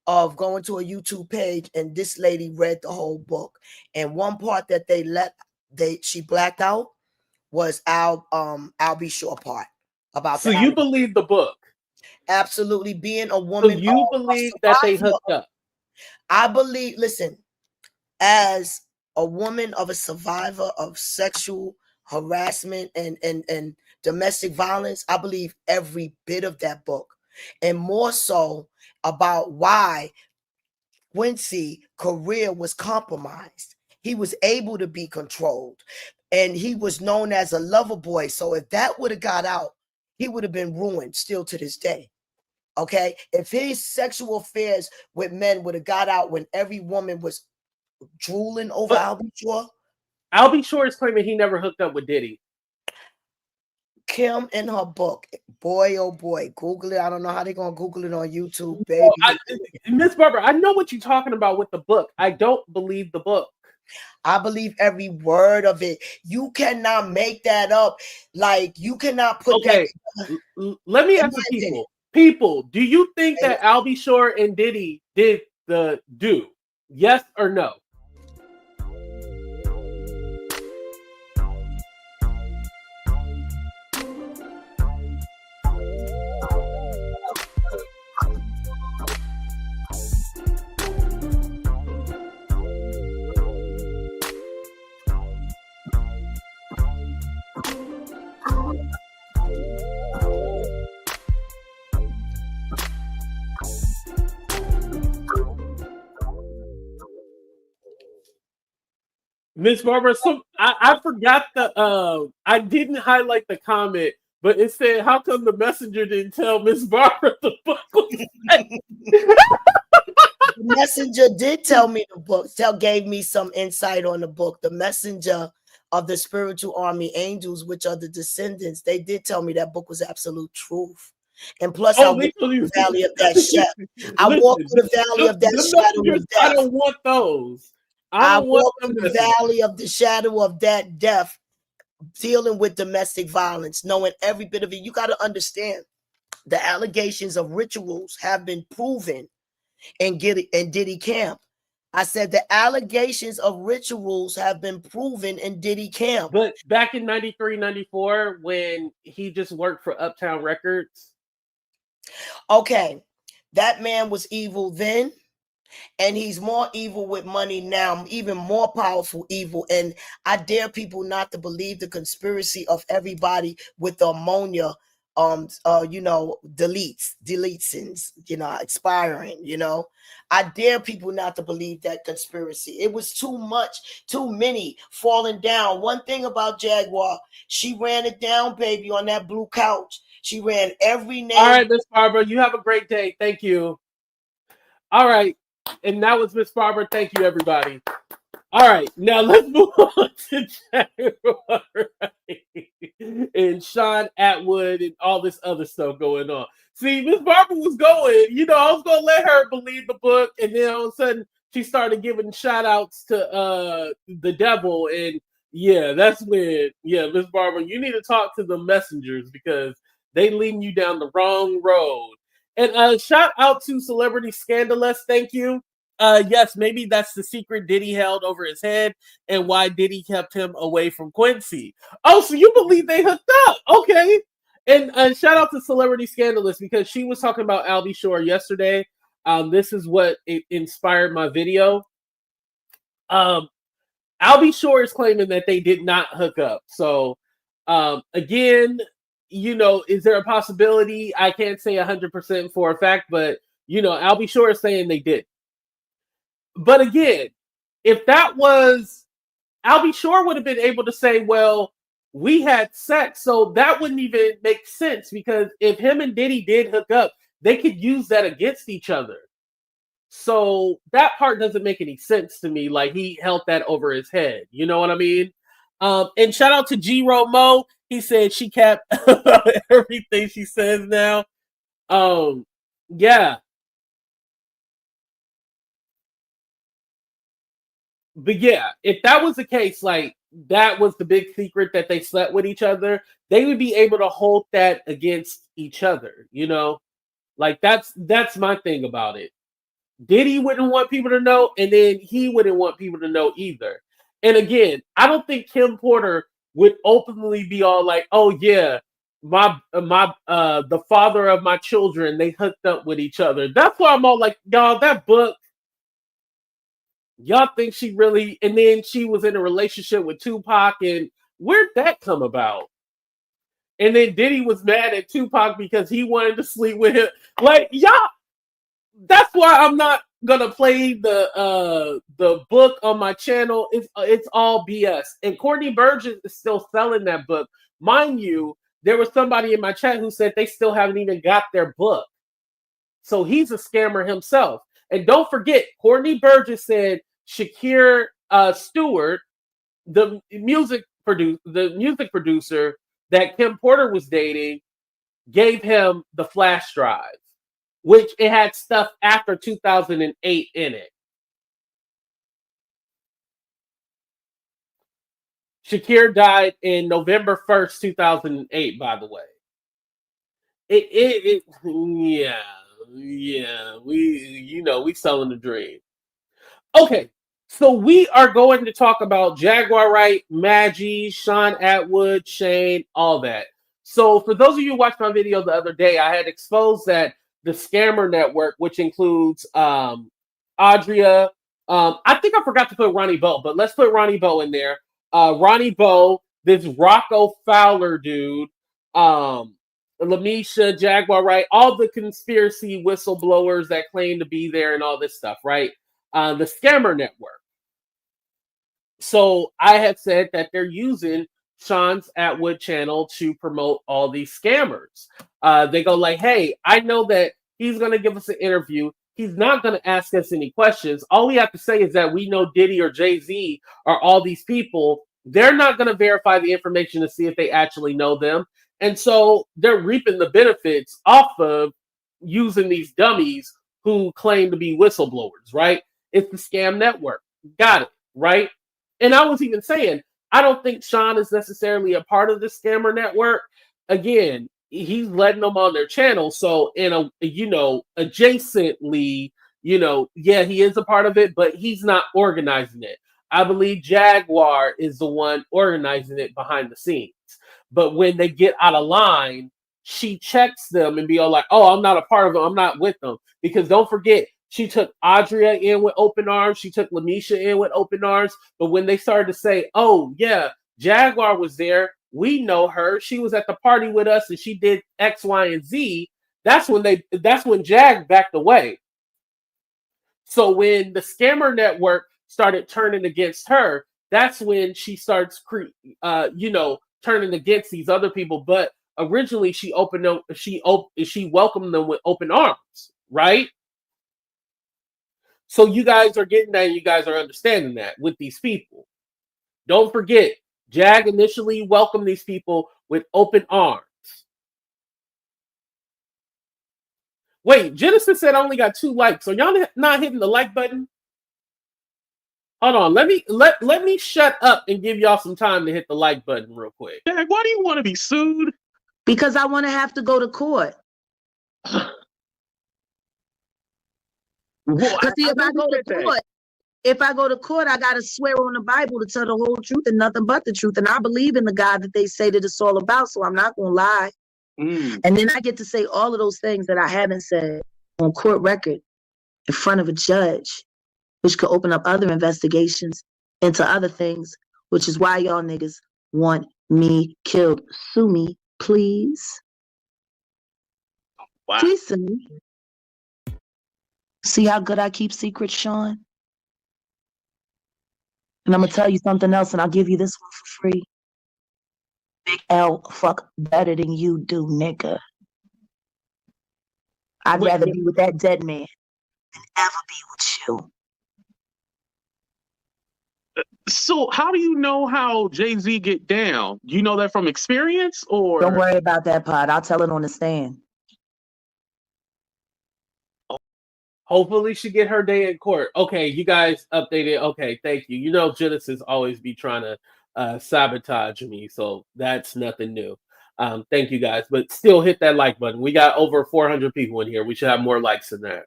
of going to a YouTube page and this lady read the whole book. And one part that she blacked out was I'll be sure part about So the you alligator. believe the book? Absolutely, being a So woman, you a believe that they survivor. hooked up? I believe, listen, as a woman of a survivor of sexual harassment and domestic violence, I believe every bit of that book, and more so about why Quincy career was compromised. He was able to be controlled and he was known as a lover boy. So if that would have got out, he would have been ruined still to this day. Okay. If his sexual affairs with men would have got out when every woman was drooling over But Albie Shore, I'll be sure is claiming he never hooked up with Diddy. Kim in her book, boy, oh boy, Google it. I don't know how they're going to Google it on YouTube, Oh, baby. Miss Barbara, I know what you're talking about with the book. I don't believe the book. I believe every word of it. You cannot make that up. Like, you cannot put Okay, that. let me In ask my the opinion. people. People, do you think that Albie Shore and Diddy did the do? Yes or no? Miss Barbara, I forgot I didn't highlight the comment, but it said, "How come the messenger didn't tell Miss Barbara the book was fake?" The messenger did tell me the book, gave me some insight on the book. The messenger of the spiritual army angels, which are the descendants, they did tell me that book was absolute truth. And plus, I Oh, walked they told you. through the valley of that shadow. I walked Listen, through the valley of that the shadow messengers. of I death. don't want those. I I don't want walked them through the messengers. valley of the shadow of that death, dealing with domestic violence, knowing every bit of it. You got to understand the allegations of rituals have been proven in Diddy camp. I said the allegations of rituals have been proven in Diddy camp. But back in 93, 94, when he just worked for Uptown Records. Okay, that man was evil then, and he's more evil with money now, even more powerful evil. And I dare people not to believe the conspiracy of everybody with the ammonia, deletions, expiring, I dare people not to believe that conspiracy. It was too much, too many falling down. One thing about Jaguar, she ran it down, baby, on that blue couch. She ran every name. All right, Miss Barbara, you have a great day. Thank you. All right. And that was Miss Barbara. Thank you, everybody. All right. Now let's move on to Jaguar Wright and Shaun Attwood and all this other stuff going on. See, Miss Barbara was going, I was going to let her believe the book. And then all of a sudden she started giving shout outs to the devil. And yeah, that's when, Miss Barbara, you need to talk to the messengers because they leading you down the wrong road. And shout out to Celebrity Scandalous. Thank you. Yes, maybe that's the secret Diddy held over his head and why Diddy kept him away from Quincy. Oh, so you believe they hooked up? Okay. And shout out to Celebrity Scandalous because she was talking about Albie Shore yesterday. This is what inspired my video. Albie Shore is claiming that they did not hook up. So, again, is there a possibility? I can't say 100% for a fact, but, Albie Shore is saying they did. But again, if that was Albie Shore would have been able to say, well, we had sex, so that wouldn't even make sense because if him and Diddy did hook up, they could use that against each other. So that part doesn't make any sense to me. Like he held that over his head. You know what I mean? And shout out to G Mo. He said she kept everything she says now. Yeah. But yeah, if that was the case, like that was the big secret that they slept with each other, they would be able to hold that against each other, Like that's my thing about it. Diddy wouldn't want people to know, and then he wouldn't want people to know either. And again, I don't think Kim Porter would openly be all like, "Oh yeah, my the father of my children, they hooked up with each other." That's why I'm all like, y'all, that book. Y'all think she really, and then she was in a relationship with Tupac, and where'd that come about? And then Diddy was mad at Tupac because he wanted to sleep with him. Like, y'all, that's why I'm not gonna play the book on my channel. It's all BS. And Courtney Burgess is still selling that book. Mind you, there was somebody in my chat who said they still haven't even got their book. So he's a scammer himself. And don't forget, Courtney Burgess said Shakir Stewart, the music producer that Kim Porter was dating, gave him the flash drive, which it had stuff after 2008 in it. Shakir died in November 1st, 2008, by the way. Yeah, we selling the dream. Okay, so we are going to talk about Jaguar Wright, Madgie, Shaun Attwood, Shane, all that. So for those of you who watched my video the other day, I had exposed that the scammer network, which includes Adria, I think I forgot to put Ronnie Bow, but let's put Ronnie Bow in there. Ronnie Bow, this Rocco Fowler dude, Lamisha, Jaguar Wright, all the conspiracy whistleblowers that claim to be there and all this stuff, right? The scammer network. So I had said that they're using Shaun's Attwood channel to promote all these scammers. They go like, hey, I know that he's going to give us an interview. He's not going to ask us any questions. All we have to say is that we know Diddy or Jay-Z are all these people. They're not going to verify the information to see if they actually know them. And so they're reaping the benefits off of using these dummies who claim to be whistleblowers, right? It's the scam network. Got it, right? And I was even saying, I don't think Shaun is necessarily a part of the scammer network. Again, he's letting them on their channel. So in a, adjacently, yeah, he is a part of it, but he's not organizing it. I believe Jaguar is the one organizing it behind the scenes. But when they get out of line, she checks them and be all like, oh, I'm not a part of them. I'm not with them. Because don't forget, she took Adria in with open arms. She took Lamisha in with open arms. But when they started to say, oh, yeah, Jaguar was there. We know her. She was at the party with us and she did X, Y, and Z. That's when Jag backed away. So when the scammer network started turning against her, that's when she starts turning against these other people. But originally she welcomed them with open arms, right? So you guys are getting that, you guys are understanding that with these people. Don't forget, Jag initially welcomed these people with open arms. Wait, Genesis said I only got 2 likes. So y'all not hitting the like button? Hold on, let me shut up and give y'all some time to hit the like button real quick. Jag, why do you want to be sued? Because I want to have to go to court. Because if I go to court, I gotta swear on the Bible to tell the whole truth and nothing but the truth. And I believe in the God that they say that it's all about, so I'm not gonna lie. And then I get to say all of those things that I haven't said on court record in front of a judge, which could open up other investigations into other things, which is why y'all niggas want me killed. Sue me, please. Wow. Please sue me. See how good I keep secrets, Shaun? And I'm going to tell you something else, and I'll give you this one for free. Big L fuck better than you do, nigga. I'd rather be with that dead man than ever be with you. So how do you know how Jay-Z get down? Do you know that from experience or? Don't worry about that part. I'll tell it on the stand. Hopefully she get her day in court. Okay, you guys updated. Okay, thank you. You know Genesis always be trying to sabotage me, so that's nothing new. Thank you guys, but still hit that like button. We got over 400 people in here. We should have more likes than that.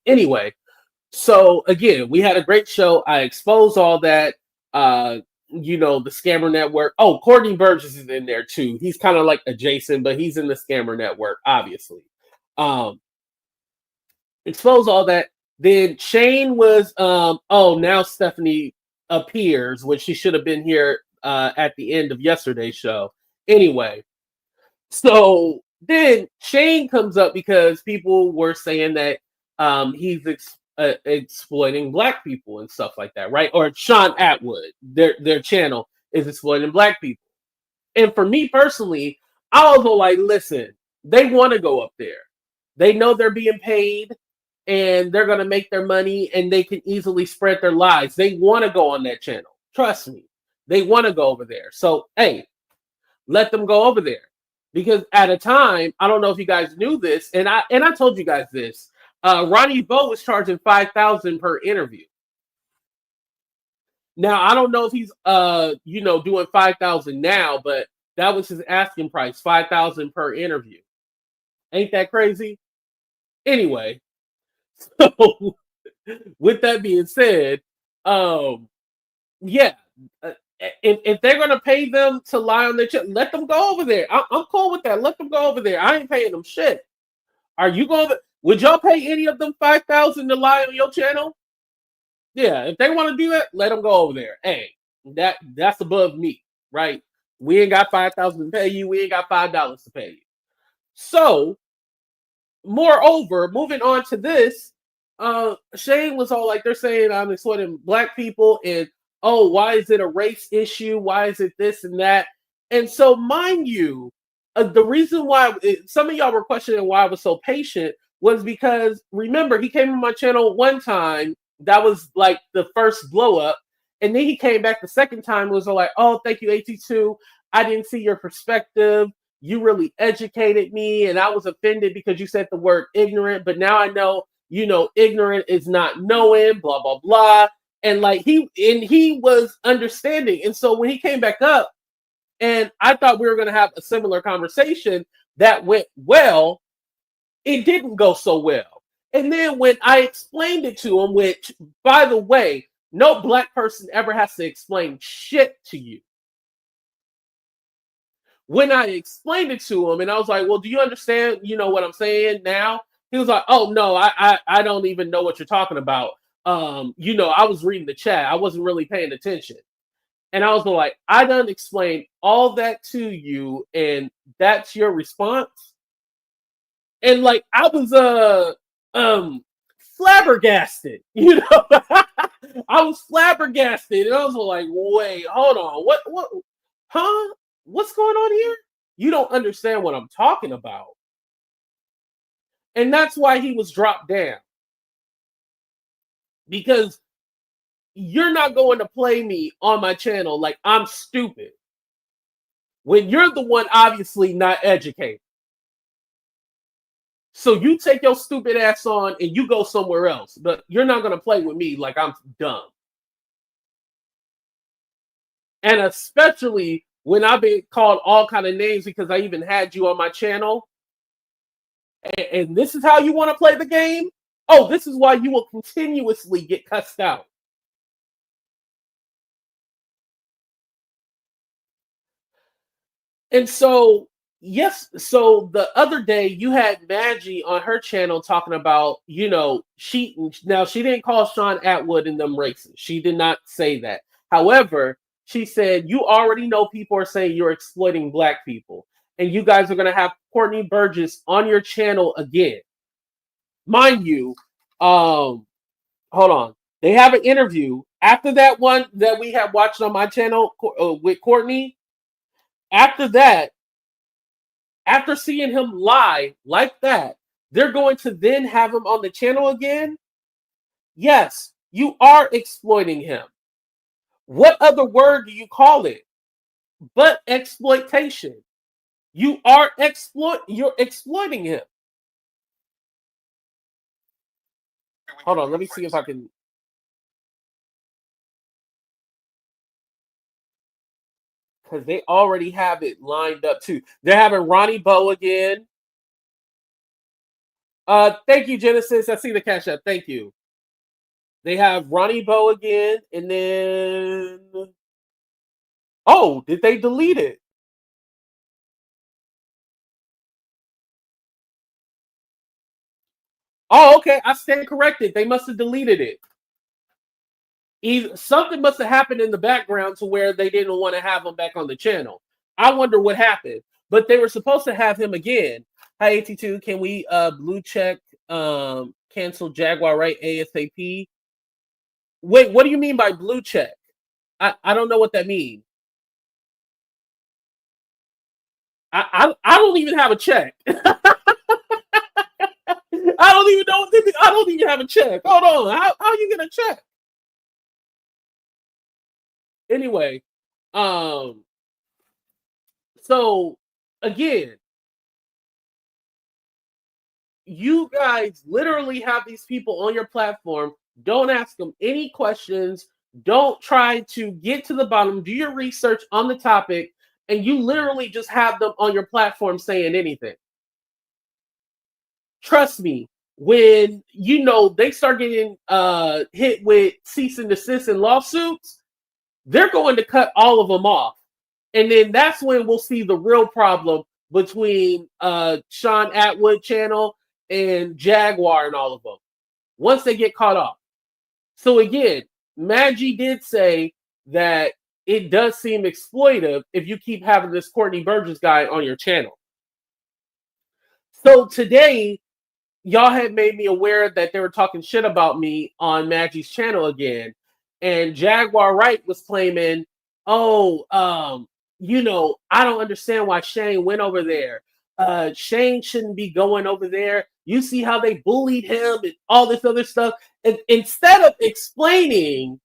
Anyway, so again, we had a great show. I exposed all that. The scammer network. Oh, Courtney Burgess is in there too. He's kind of like adjacent, but he's in the scammer network, obviously. Expose all that. Then Shane was now Stephanie appears, which she should have been here at the end of yesterday's show. Anyway, so then Shane comes up because people were saying that he's exploiting Black people and stuff like that, right? Or Shaun Attwood, their channel is exploiting Black people. And for me personally, I was like, listen, they want to go up there. They know they're being paid. And they're going to make their money and they can easily spread their lies. They want to go on that channel. Trust me. They want to go over there. So, hey, let them go over there. Because at a time, I don't know if you guys knew this, and I told you guys this. Ronnie Bow was charging $5,000 per interview. Now I don't know if he's doing 5,000 now, but that was his asking price, 5,000 per interview. Ain't that crazy? Anyway, so with that being said, yeah, if they're gonna pay them to lie on their channel, let them go over there. I'm cool with that. Let them go over there. I ain't paying them shit. Are you going? Would y'all pay any of them 5,000 to lie on your channel? Yeah, if they want to do that, let them go over there. Hey, that's above me, right? We ain't got 5,000 to pay you. We ain't got $5 to pay you. So, moreover, moving on to this, Shane was all like, they're saying I'm exploiting black people, and oh, why is it a race issue? Why is it this and that? And so, mind you, the reason why some of y'all were questioning why I was so patient was because, remember, he came on my channel one time. That was like the first blow up. And then he came back the second time and was like, oh, thank you, AT2. I didn't see your perspective. You really educated me. And I was offended because you said the word ignorant. But now I know, ignorant is not knowing, blah, blah, blah. And like he was understanding. And so when he came back up, and I thought we were going to have a similar conversation that went well, it didn't go so well. And then when I explained it to him, which, by the way, no black person ever has to explain shit to you. When I explained it to him, and I was like, well, do you understand, what I'm saying now? He was like, oh, no, I don't even know what you're talking about. I was reading the chat. I wasn't really paying attention. And I was like, I done explained all that to you, and that's your response? And like I was flabbergasted, I was flabbergasted, and I was like, wait, hold on, what, huh? What's going on here? You don't understand what I'm talking about. And that's why he was dropped down. Because you're not going to play me on my channel like I'm stupid, when you're the one obviously not educated. So you take your stupid ass on and you go somewhere else. But you're not going to play with me like I'm dumb. And especially when I've been called all kind of names because I even had you on my channel. And this is how you want to play the game? Oh, this is why you will continuously get cussed out. And so, yes, so the other day you had Madgie on her channel talking about, she didn't call Shaun Attwood in them races. She did not say that. However, she said, you already know people are saying you're exploiting black people. And you guys are going to have Courtney Burgess on your channel again. Mind you, hold on. They have an interview after that one that we have watched on my channel with Courtney. After that, after seeing him lie like that, they're going to then have him on the channel again? Yes, you are exploiting him. What other word do you call it but exploitation? You're exploiting him. Hold on, let me see if I can. Because they already have it lined up too. They're having Ronnie Bow again. Thank you, Genesis. I see the cash app. Thank you. They have Ronnie Bow again, and then did they delete it? Oh, okay. I stand corrected. They must have deleted it. Something must have happened in the background to where they didn't want to have him back on the channel. I wonder what happened. But they were supposed to have him again. Hi, AT2. Can we blue check cancel Jaguar Wright ASAP? Wait, what do you mean by blue check? I don't know what that means. I don't even have a check. I don't even know. I don't even have a check. Hold on. How are you gonna check? Anyway, so again, you guys literally have these people on your platform. Don't ask them any questions. Don't try to get to the bottom, do your research on the topic, and you literally just have them on your platform saying anything. Trust me, when they start getting hit with cease and desist and lawsuits, they're going to cut all of them off. And then that's when we'll see the real problem between Shaun Attwood channel and Jaguar and all of them, once they get caught off. So again, Madgie did say that it does seem exploitive if you keep having this Courtney Burgess guy on your channel. So today, y'all had made me aware that they were talking shit about me on Madgie's channel again. And Jaguar Wright was claiming, I don't understand why Shane went over there. Shane shouldn't be going over there. You see how they bullied him and all this other stuff. And instead of explaining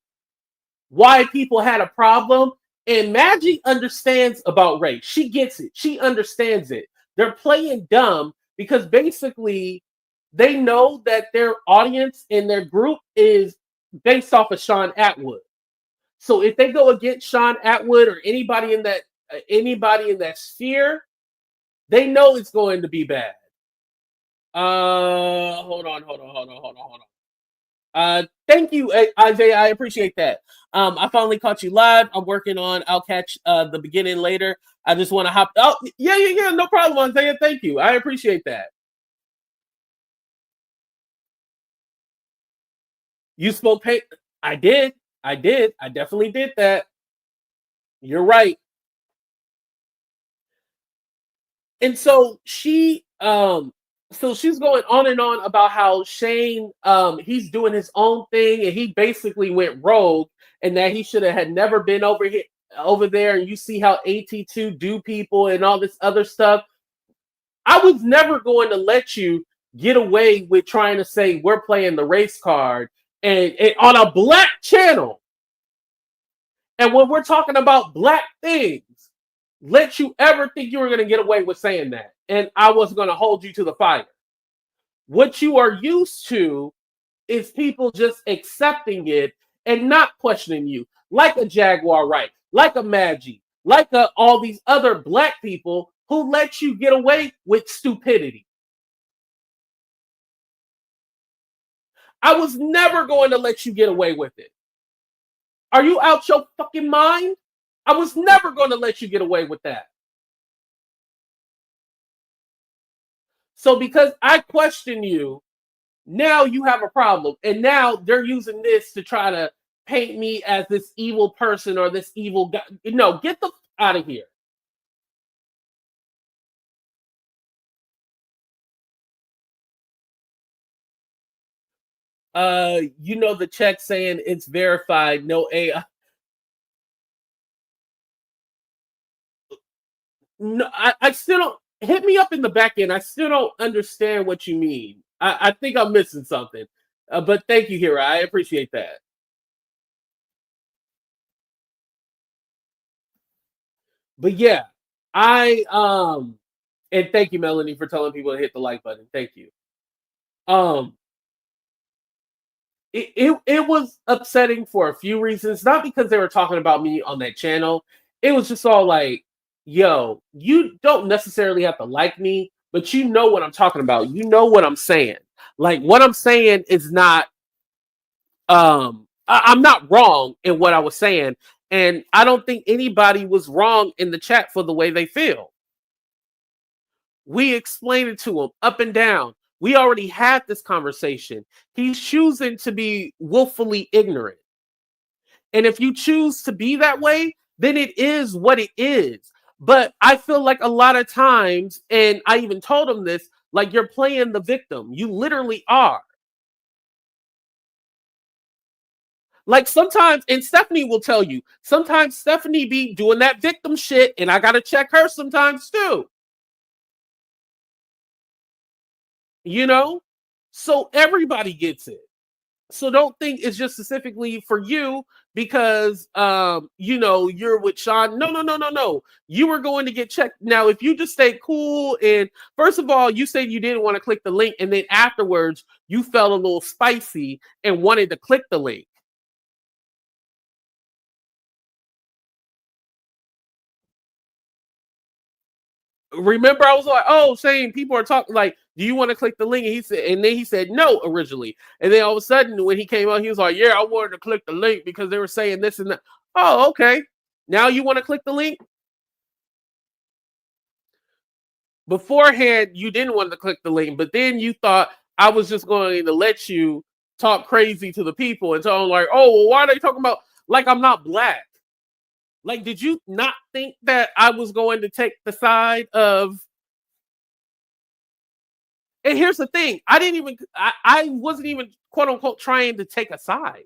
why people had a problem, and Madgie understands about race. She gets it. She understands it. They're playing dumb because basically they know that their audience and their group is based off of Shaun Attwood. So if they go against Shaun Attwood or anybody in that sphere, they know it's going to be bad. Hold on. Thank you, Isaiah. I appreciate that. I finally caught you live. I'm working on. I'll catch the beginning later. I just want to hop. Oh, yeah. No problem, Isaiah. Thank you. I appreciate that. You spoke. I did. I definitely did that. You're right. And so she's going on and on about how Shane, he's doing his own thing, and he basically went rogue, and that he should have had never been over there. And you see how AT2 do people and all this other stuff. I was never going to let you get away with trying to say we're playing the race card and on a black channel. And when we're talking about black things, let you ever think you were going to get away with saying that. And I wasn't going to hold you to the fire. What you are used to is people just accepting it and not questioning you, like a Jaguar Wright, like a Madgie, like all these other black people who let you get away with stupidity. I was never going to let you get away with it. Are you out your fucking mind? I was never going to let you get away with that. So because I question you, now you have a problem. And now they're using this to try to paint me as this evil person or this evil guy. No, get the out of here. The check saying it's verified, no AI. No, I still don't. Hit me up in the back end. I still don't understand what you mean. I think I'm missing something. But thank you, Hira. I appreciate that. But yeah, and thank you, Melanie, for telling people to hit the like button. Thank you. It was upsetting for a few reasons, not because they were talking about me on that channel. It was just all like, yo, you don't necessarily have to like me, but you know what I'm talking about. You know what I'm saying. Like, what I'm saying is not, I'm not wrong in what I was saying. And I don't think anybody was wrong in the chat for the way they feel. We explained it to him up and down. We already had this conversation. He's choosing to be willfully ignorant. And if you choose to be that way, then it is what it is. But I feel like a lot of times, and I even told him this, like, you're playing the victim. You literally are. Like sometimes, and Stephanie will tell you, sometimes Stephanie be doing that victim shit, and I got to check her sometimes too. So everybody gets it. So don't think it's just specifically for you because you're with Shaun. No. You were going to get checked. Now, if you just stay cool, and first of all, you said you didn't want to click the link, and then afterwards you felt a little spicy and wanted to click the link. remember I was like, oh, Shane, people are talking like, do you want to click the link? And then he said no originally. And then all of a sudden when he came out, he was like, yeah, I wanted to click the link because they were saying this and that. Oh, okay. Now you want to click the link? Beforehand, you didn't want to click the link, but then you thought I was just going to let you talk crazy to the people and tell them like, oh, well, why are they talking about like I'm not black? Like, did you not think that I was going to take the side of? And here's the thing, I wasn't even quote unquote trying to take a side.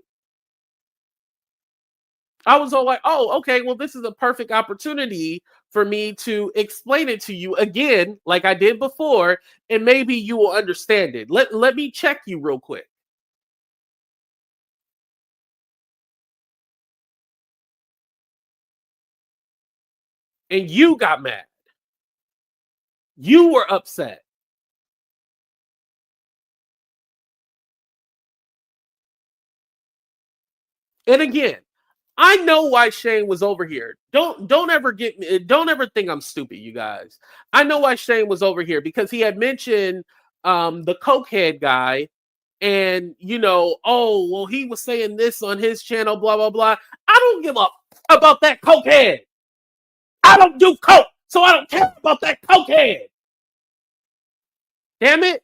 I was all like, oh, okay, well, this is a perfect opportunity for me to explain it to you again, like I did before, and maybe you will understand it. Let me check you real quick. And you got mad. You were upset. And again, I know why Shane was over here. Don't ever think I'm stupid, you guys. I know why Shane was over here because he had mentioned the cokehead guy, and oh well, he was saying this on his channel, blah blah blah. I don't give a about that cokehead. I don't do coke, so I don't care about that cokehead. Damn it!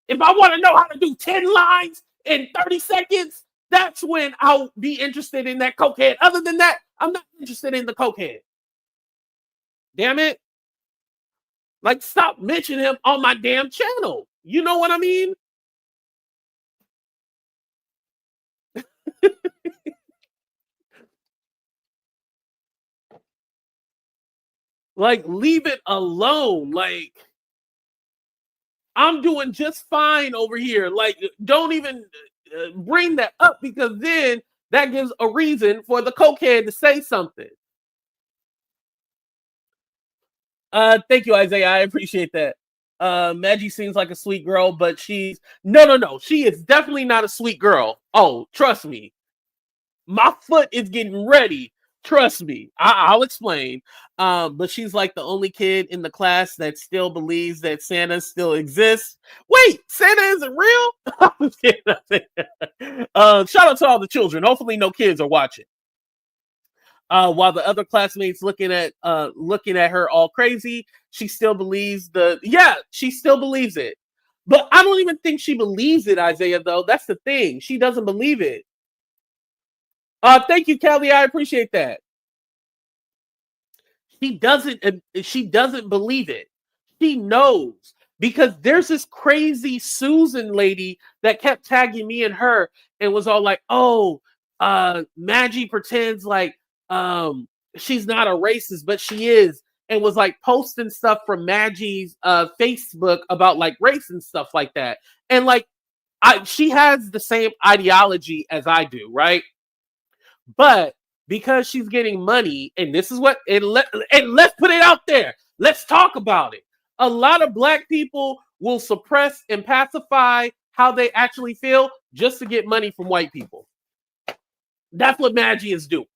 If I want to know how to do 10 lines in 30 seconds, that's when I'll be interested in that cokehead. Other than that, I'm not interested in the cokehead. Damn it. Like, stop mentioning him on my damn channel. You know what I mean? Like, leave it alone. Like, I'm doing just fine over here. Like, don't even bring that up because then that gives a reason for the cokehead to say something. Thank you, Isaiah. I appreciate that. Madgie seems like a sweet girl, but she's no. She is definitely not a sweet girl. Oh, trust me. My foot is getting ready. Trust me. I'll explain. But she's like the only kid in the class that still believes that Santa still exists. Wait, Santa isn't real? Shout out to all the children. Hopefully no kids are watching. While the other classmates looking at her all crazy, she still believes she still believes it. But I don't even think she believes it, Isaiah, though. That's the thing. She doesn't believe it. Thank you, Kelly. I appreciate that. She doesn't believe it. She knows because there's this crazy Susan lady that kept tagging me and her and was all like, oh, Madgie pretends like she's not a racist, but she is, and was like posting stuff from Maggie's Facebook about like race and stuff like that. And like she has the same ideology as I do, right? But because she's getting money, and this is what and let's put it out there. Let's talk about it. A lot of black people will suppress and pacify how they actually feel just to get money from white people. That's what Madgie is doing.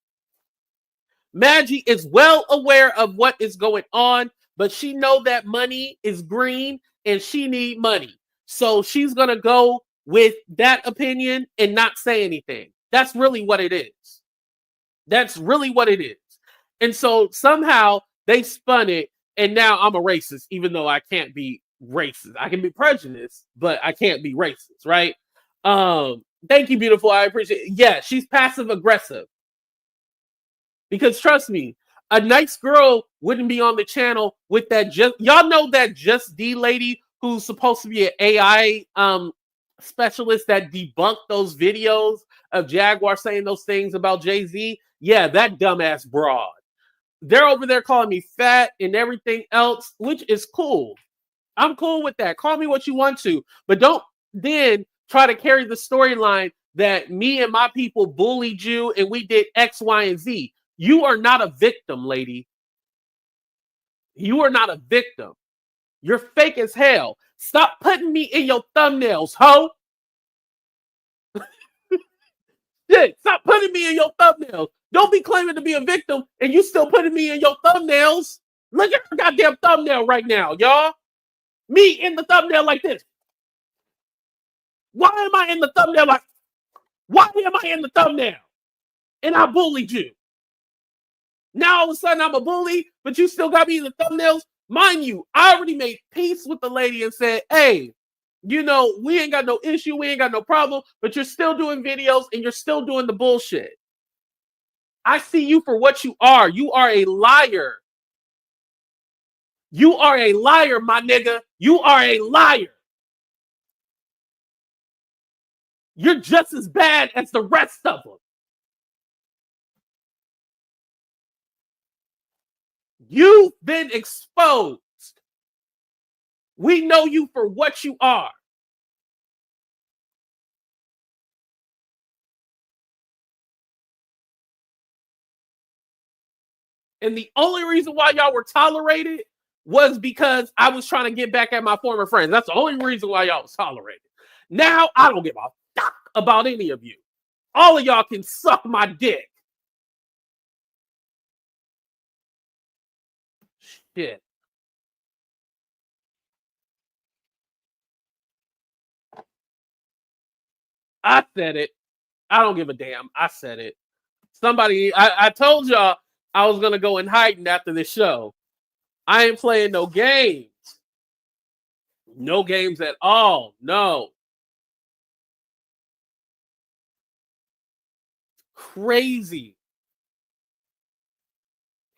Madgie is well aware of what is going on, but she know that money is green and she need money. So she's going to go with that opinion and not say anything. That's really what it is. That's really what it is. And so somehow they spun it, and now I'm a racist, even though I can't be racist. I can be prejudiced, but I can't be racist, right? Thank you, beautiful. I appreciate it. Yeah, she's passive aggressive. Because trust me, a nice girl wouldn't be on the channel with that. Y'all know that Just D lady who's supposed to be an AI specialist that debunked those videos of Jaguar saying those things about Jay-Z. Yeah, that dumbass broad. They're over there calling me fat and everything else, which is cool. I'm cool with that. Call me what you want to, but don't then try to carry the storyline that me and my people bullied you and we did X, Y, and Z. You are not a victim, lady. You are not a victim. You're fake as hell. Stop putting me in your thumbnails, ho. Shit, stop putting me in your thumbnails. Don't be claiming to be a victim and you still putting me in your thumbnails. Look at her goddamn thumbnail right now, y'all. Me in the thumbnail like this. Why am I in the thumbnail like? Why am I in the thumbnail? And I bullied you. Now all of a sudden I'm a bully, but you still got me in the thumbnails. Mind you, I already made peace with the lady and said, hey, you know, we ain't got no issue, we ain't got no problem, but you're still doing videos and you're still doing the bullshit. I see you for what you are. You are a liar. You are a liar, my nigga. You are a liar. You're just as bad as the rest of them. You've been exposed. We know you for what you are. And the only reason why y'all were tolerated was because I was trying to get back at my former friends. That's the only reason why y'all was tolerated. Now, I don't give a fuck about any of you. All of y'all can suck my dick. Shit. I said it. I don't give a damn. I said it. I told y'all I was going to go in hiding after this show. I ain't playing no games. No games at all. No. Crazy.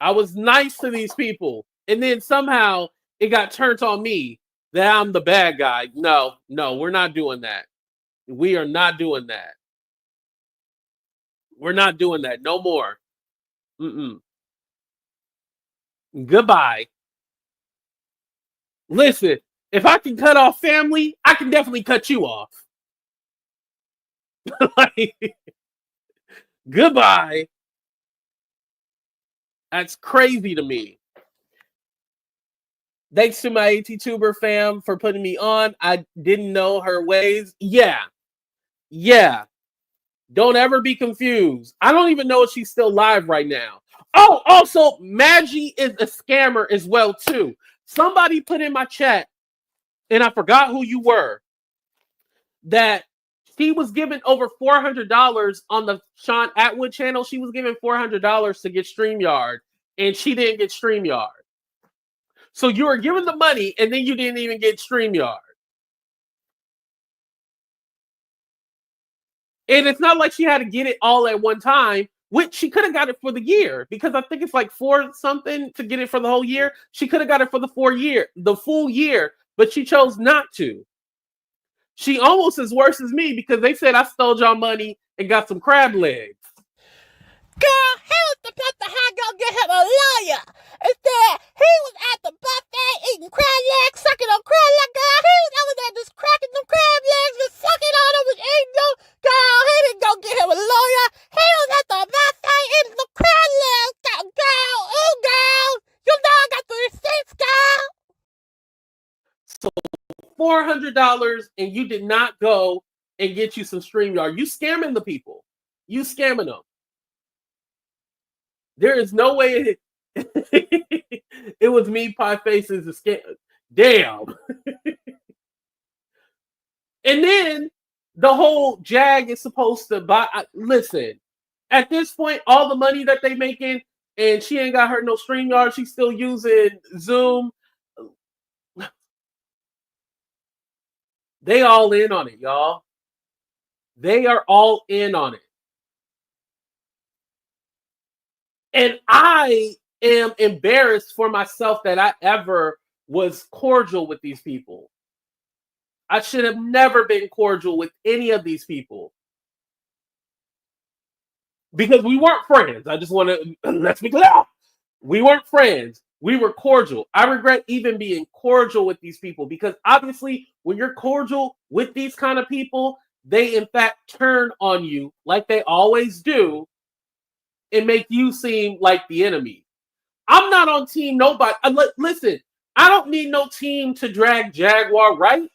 I was nice to these people. And then somehow it got turned on me that I'm the bad guy. No, we're not doing that. We are not doing that. We're not doing that. No more. Goodbye. Listen, if I can cut off family, I can definitely cut you off. Goodbye. That's crazy to me. Thanks to my ATTuber fam for putting me on. I didn't know her ways. Yeah. Don't ever be confused. I don't even know if she's still live right now. Oh, also, Madgie is a scammer as well, too. Somebody put in my chat, and I forgot who you were, that she was given over $400 on the Shaun Attwood channel. She was given $400 to get StreamYard, and she didn't get StreamYard. So you were given the money, and then you didn't even get StreamYard. And it's not like she had to get it all at one time, which she could have got it for the year, because I think it's like $4 something to get it for the whole year. She could have got it for the full year, but she chose not to. She almost as worse as me, because they said I stole y'all money and got some crab legs. Girl, he was supposed to have go get him a lawyer. Instead, he was at the buffet eating crab legs, sucking on crab legs. Girl, he was over there just cracking them crab legs and sucking on them and eating them. Girl, he didn't go get him a lawyer. He was at the buffet eating the crab legs. Girl, oh girl, you know I got the receipts, girl. So $400 and you did not go and get you some StreamYard. You scamming the people. You scamming them. There is no way it was me, Pie Faces, a scam. Damn. And then the whole Jag is supposed to buy. Listen, at this point, all the money that they making, and she ain't got her no StreamYard. She's still using Zoom. They all in on it, y'all. They are all in on it. And I am embarrassed for myself that I ever was cordial with these people. I should have never been cordial with any of these people. Because we weren't friends. I just want to, let's be clear. We weren't friends. We were cordial. I regret even being cordial with these people, because obviously when you're cordial with these kind of people, they in fact turn on you like they always do and make you seem like the enemy. I'm not on team nobody. Listen, I don't need no team to drag Jaguar Wright.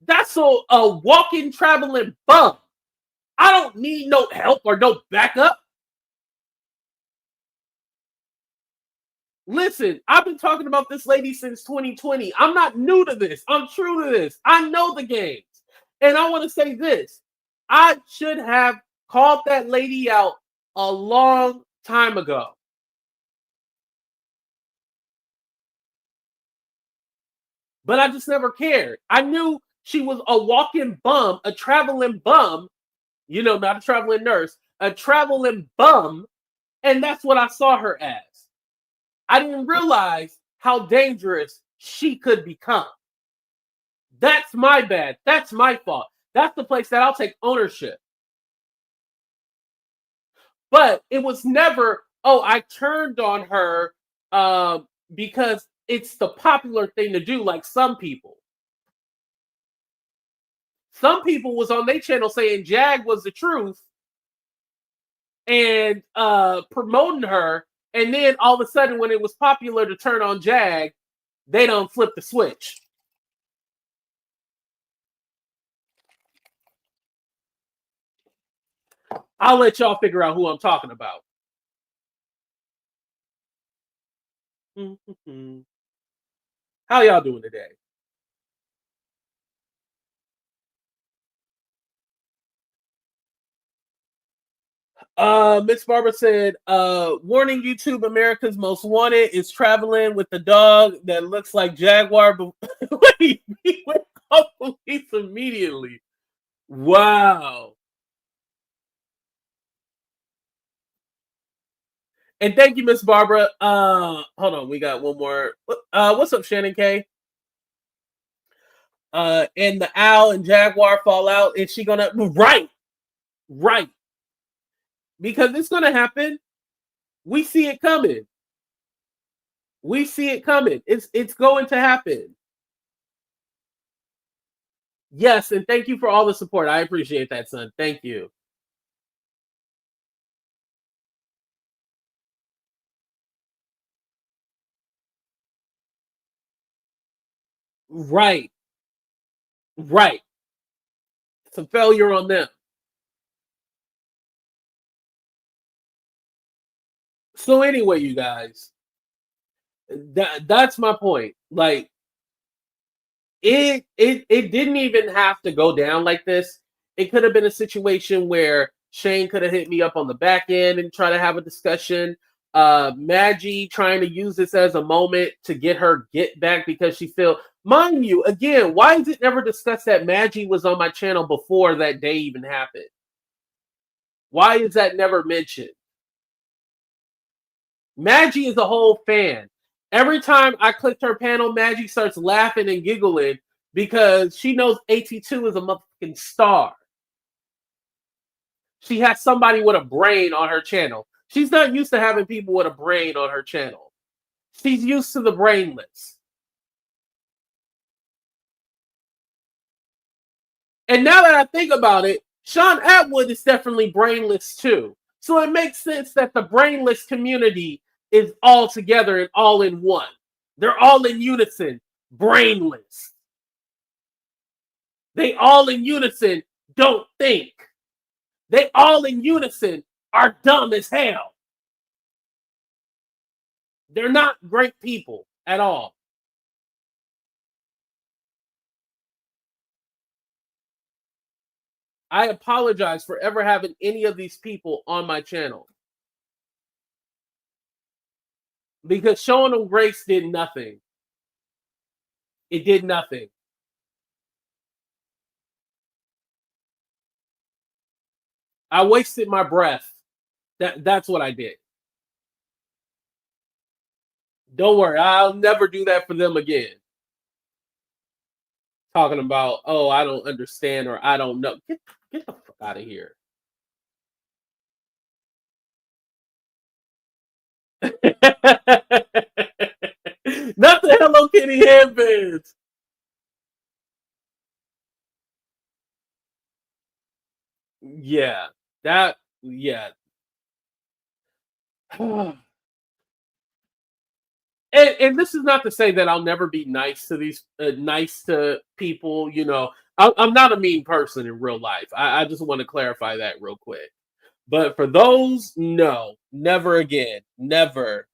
That's a walking, traveling bum. I don't need no help or no backup. Listen, I've been talking about this lady since 2020. I'm not new to this. I'm true to this. I know the games. And I want to say this. I should have called that lady out a long time ago. But I just never cared. I knew she was a walking bum, a traveling bum, not a traveling nurse, a traveling bum. And that's what I saw her as. I didn't realize how dangerous she could become. That's my bad. That's my fault. That's the place that I'll take ownership. But it was never, I turned on her because it's the popular thing to do, like some people. Some people was on their channel saying Jag was the truth and promoting her. And then all of a sudden, when it was popular to turn on Jag, they don't flip the switch. I'll let y'all figure out who I'm talking about. How y'all doing today? Miss Barbara said, warning YouTube, America's Most Wanted is traveling with the dog that looks like Jaguar. What do you mean? Call police immediately. Wow. And thank you, Miss Barbara. Hold on, we got one more. What's up, Shannon K? And the owl and Jaguar fall out. Is she gonna right? Because it's gonna happen. We see it coming. It's going to happen. Yes, and thank you for all the support. I appreciate that, son. Thank you. Right. It's a failure on them. So anyway, you guys, that's my point. Like, it didn't even have to go down like this. It could have been a situation where Shane could have hit me up on the back end and try to have a discussion. Madgie trying to use this as a moment to get her get back because she feel, mind you, again, why is it never discussed that Madgie was on my channel before that day even happened? Why is that never mentioned? Madgie is a whole fan. Every time I clicked her panel, Madgie starts laughing and giggling because she knows AT2 is a motherfucking star. She has somebody with a brain on her channel. She's not used to having people with a brain on her channel. She's used to the brainless. And now that I think about it, Shaun Attwood is definitely brainless too. So it makes sense that the brainless community is all together and all in one. They're all in unison, brainless. They all in unison don't think. They all in unison are dumb as hell. They're not great people at all. I apologize for ever having any of these people on my channel. Because showing them grace did nothing. It did nothing. I wasted my breath. That's what I did. Don't worry, I'll never do that for them again. Talking about, oh, I don't understand or I don't know. Get the fuck out of here. Not the Hello Kitty headbands. Yeah, yeah. and this is not to say that I'll never be nice to these nice to people. You know, I'm not a mean person in real life. I just want to clarify that real quick. But for those, no, never again, never.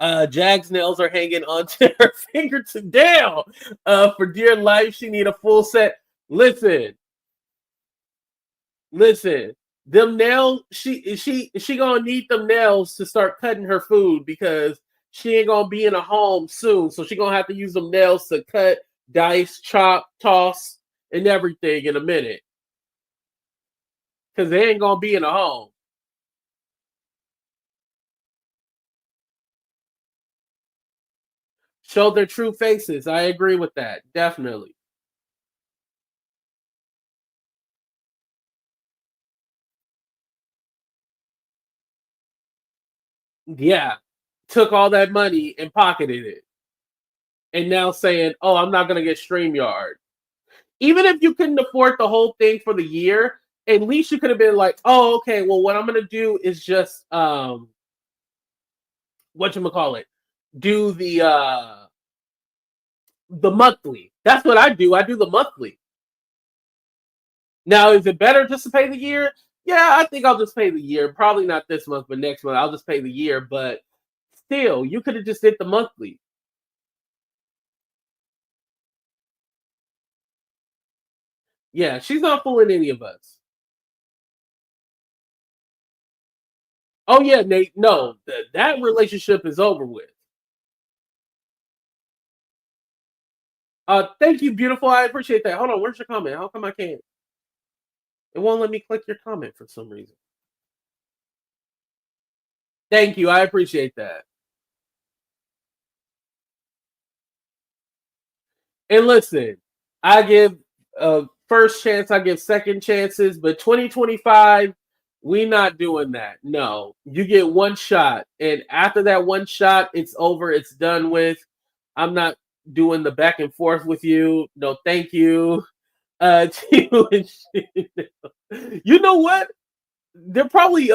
Jag's nails are hanging onto her fingertip down. For dear life, she need a full set. Listen, listen. Them nails, she gonna need them nails to start cutting her food because she ain't gonna be in a home soon. So she gonna have to use them nails to cut, dice, chop, toss, and everything in a minute. Cause they ain't gonna be in a home. Show their true faces. I agree with that. Definitely. Yeah. Took all that money and pocketed it. And now saying, oh, I'm not gonna get StreamYard. Even if you couldn't afford the whole thing for the year, at least you could have been like, oh, okay, well, what I'm gonna do is just whatchamacallit, do the monthly. That's what I do. I do the monthly. Now, is it better just to pay the year? Yeah, I think I'll just pay the year. Probably not this month, but next month I'll just pay the year. But still, you could have just did the monthly. Yeah, she's not fooling any of us. Oh yeah, Nate. No, that relationship is over with. Thank you, beautiful. I appreciate that. Hold on, where's your comment? How come I can't? It won't let me click your comment for some reason. Thank you. I appreciate that. And listen, I give first chance, I give second chances, but 2025, we not doing that. No, you get one shot, and after that one shot, it's over. It's done with. I'm not doing the back and forth with you. No, thank you. You know what? They're probably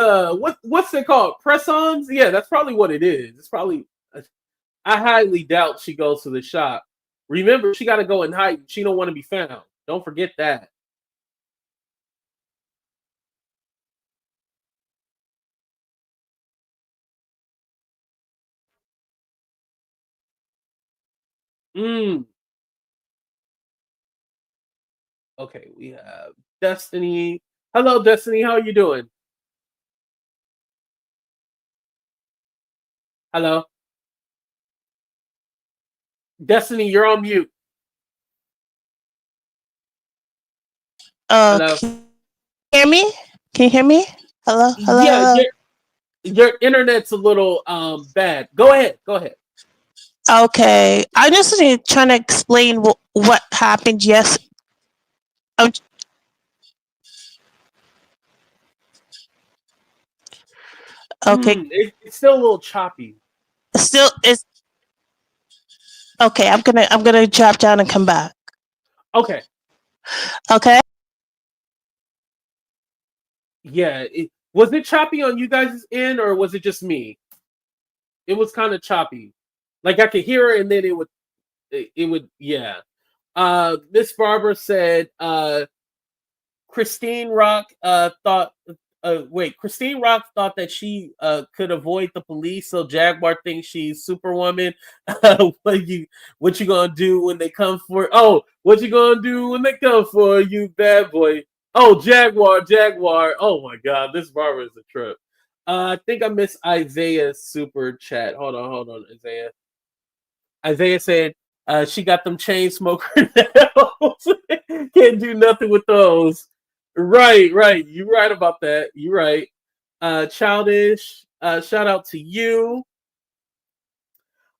what's it called? Press-ons? Yeah, that's probably what it is. It's probably I highly doubt she goes to the shop. Remember, she got to go and hide. She don't want to be found. Don't forget that. Mm. Okay, we have Destiny. Hello, Destiny. How are you doing? Hello, Destiny. You're on mute. Hello. Can you hear me? Can you hear me? Hello, hello, Yeah, hello. your internet's a little bad. Go ahead. Go ahead. Okay, I'm just trying to explain what happened. Yes, I'm okay. It's still a little choppy. Still, it's okay. I'm gonna drop down and come back. Okay. Okay. Yeah. Was it choppy on you guys' end, or was it just me? It was kind of choppy. Like I could hear it, and then it would yeah. Miss Barbara said Christine Rock thought Christine Rock thought that she could avoid the police, so Jaguar thinks she's Superwoman. What you gonna do when they come for what you gonna do when they come for you, bad boy? Oh, Jaguar. Oh my god, this Barbara is a trip. I think I missed Isaiah's super chat. Hold on, Isaiah. Isaiah said she got them chain smoker nails. Can't do nothing with those. Right. You right about that. You right. Childish. Shout out to you.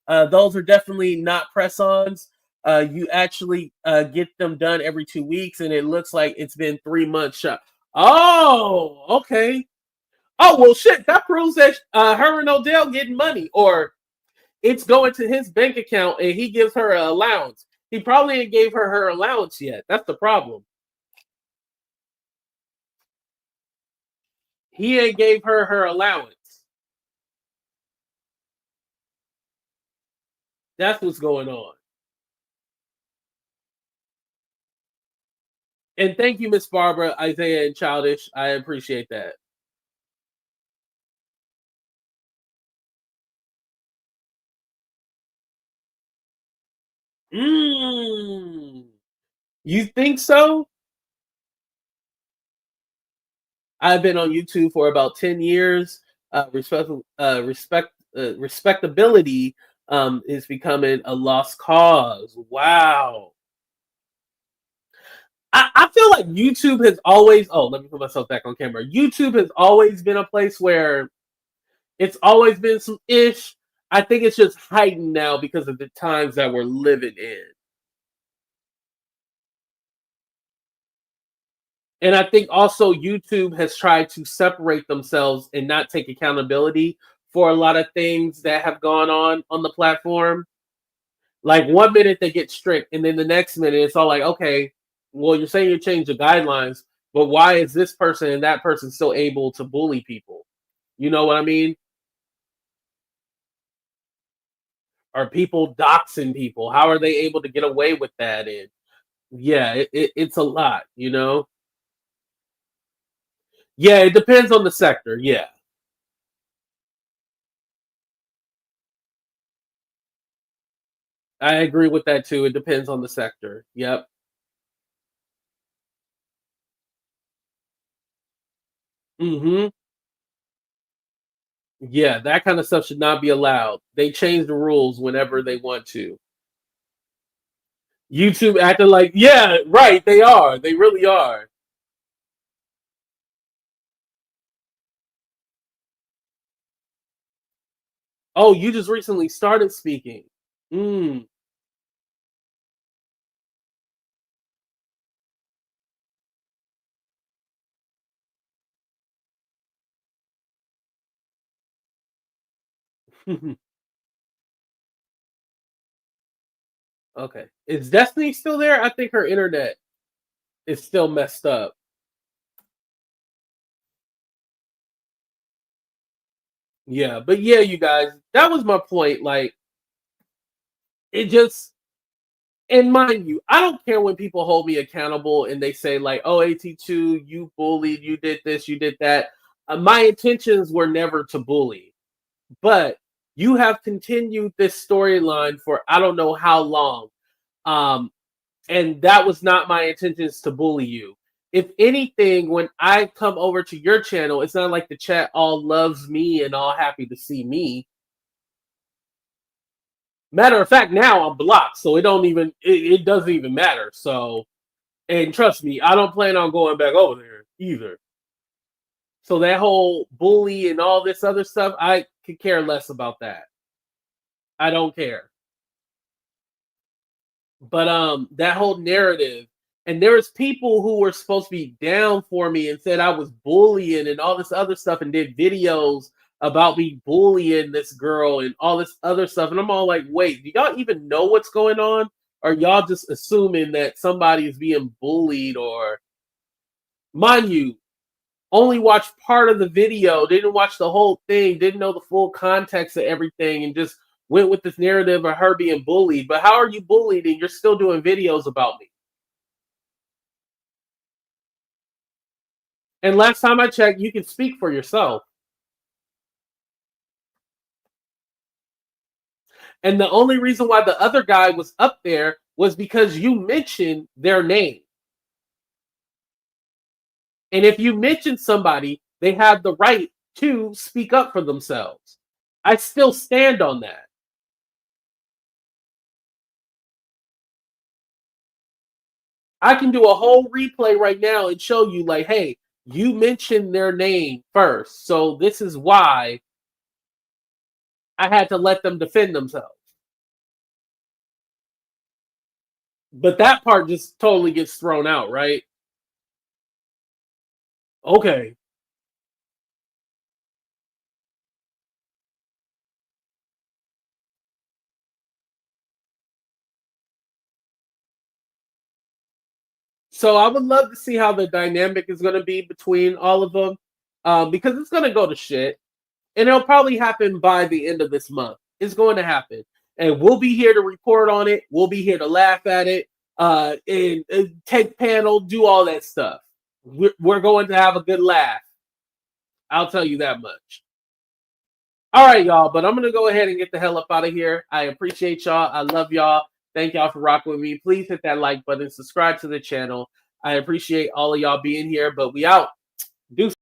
Those are definitely not press-ons. You actually get them done every 2 weeks, and it looks like it's been 3 months. Oh, okay. Oh well, shit. That proves that her and Odell getting money, or it's going to his bank account and he gives her an allowance. He probably ain't gave her allowance yet. That's the problem. He ain't gave her allowance. That's what's going on. And thank you, Miss Barbara, Isaiah, and Childish. I appreciate that. You think so? I've been on YouTube for about 10 years. Respectability is becoming a lost cause. Wow. I feel like YouTube has always, let me put myself back on camera. YouTube has always been a place where it's always been some ish. I think it's just heightened now because of the times that we're living in. And I think also YouTube has tried to separate themselves and not take accountability for a lot of things that have gone on the platform. Like 1 minute they get strict, and then the next minute it's all like, okay, well, you're saying you changed the guidelines, but why is this person and that person still able to bully people? You know what I mean? Are people doxing people? How are they able to get away with that? And yeah, it's a lot, you know? Yeah, it depends on the sector. Yeah. I agree with that too. It depends on the sector. Yep. Mm-hmm. Yeah, that kind of stuff should not be allowed. They change the rules whenever they want to. YouTube acting like, yeah, right, they are. They really are. Oh, you just recently started speaking. Mm. Okay. Is Destiny still there? I think her internet is still messed up. Yeah, but yeah, you guys, that was my point. Like, it just, and mind you, I don't care when people hold me accountable and they say, like, oh, AT2, you bullied, you did this, you did that. My intentions were never to bully, but you have continued this storyline for I don't know how long. Um, and that was not my intentions to bully you. If anything, when I come over to your channel, it's not like the chat all loves me and all happy to see me. Matter of fact, now I'm blocked, so it doesn't even matter. So, and trust me, I don't plan on going back over there either. So that whole bully and all this other stuff, I could care less about that. I don't care. But that whole narrative, and there was people who were supposed to be down for me and said I was bullying and all this other stuff and did videos about me bullying this girl and all this other stuff. And I'm all like, wait, do y'all even know what's going on? Or y'all just assuming that somebody is being bullied? Or mind you, only watched part of the video, didn't watch the whole thing, didn't know the full context of everything, and just went with this narrative of her being bullied. But how are you bullied and you're still doing videos about me? And last time I checked, you can speak for yourself. And the only reason why the other guy was up there was because you mentioned their name. And if you mention somebody, they have the right to speak up for themselves. I still stand on that. I can do a whole replay right now and show you, like, hey, you mentioned their name first. So this is why I had to let them defend themselves. But that part just totally gets thrown out, right? Okay. So I would love to see how the dynamic is going to be between all of them, because it's going to go to shit, and it'll probably happen by the end of this month. It's going to happen, and we'll be here to report on it. We'll be here to laugh at it, and take panel, do all that stuff. We're going to have a good laugh. I'll tell you that much. All right, y'all, but I'm going to go ahead and get the hell up out of here. I appreciate y'all. I love y'all. Thank y'all for rocking with me. Please hit that like button. Subscribe to the channel. I appreciate all of y'all being here, but we out. Deuces.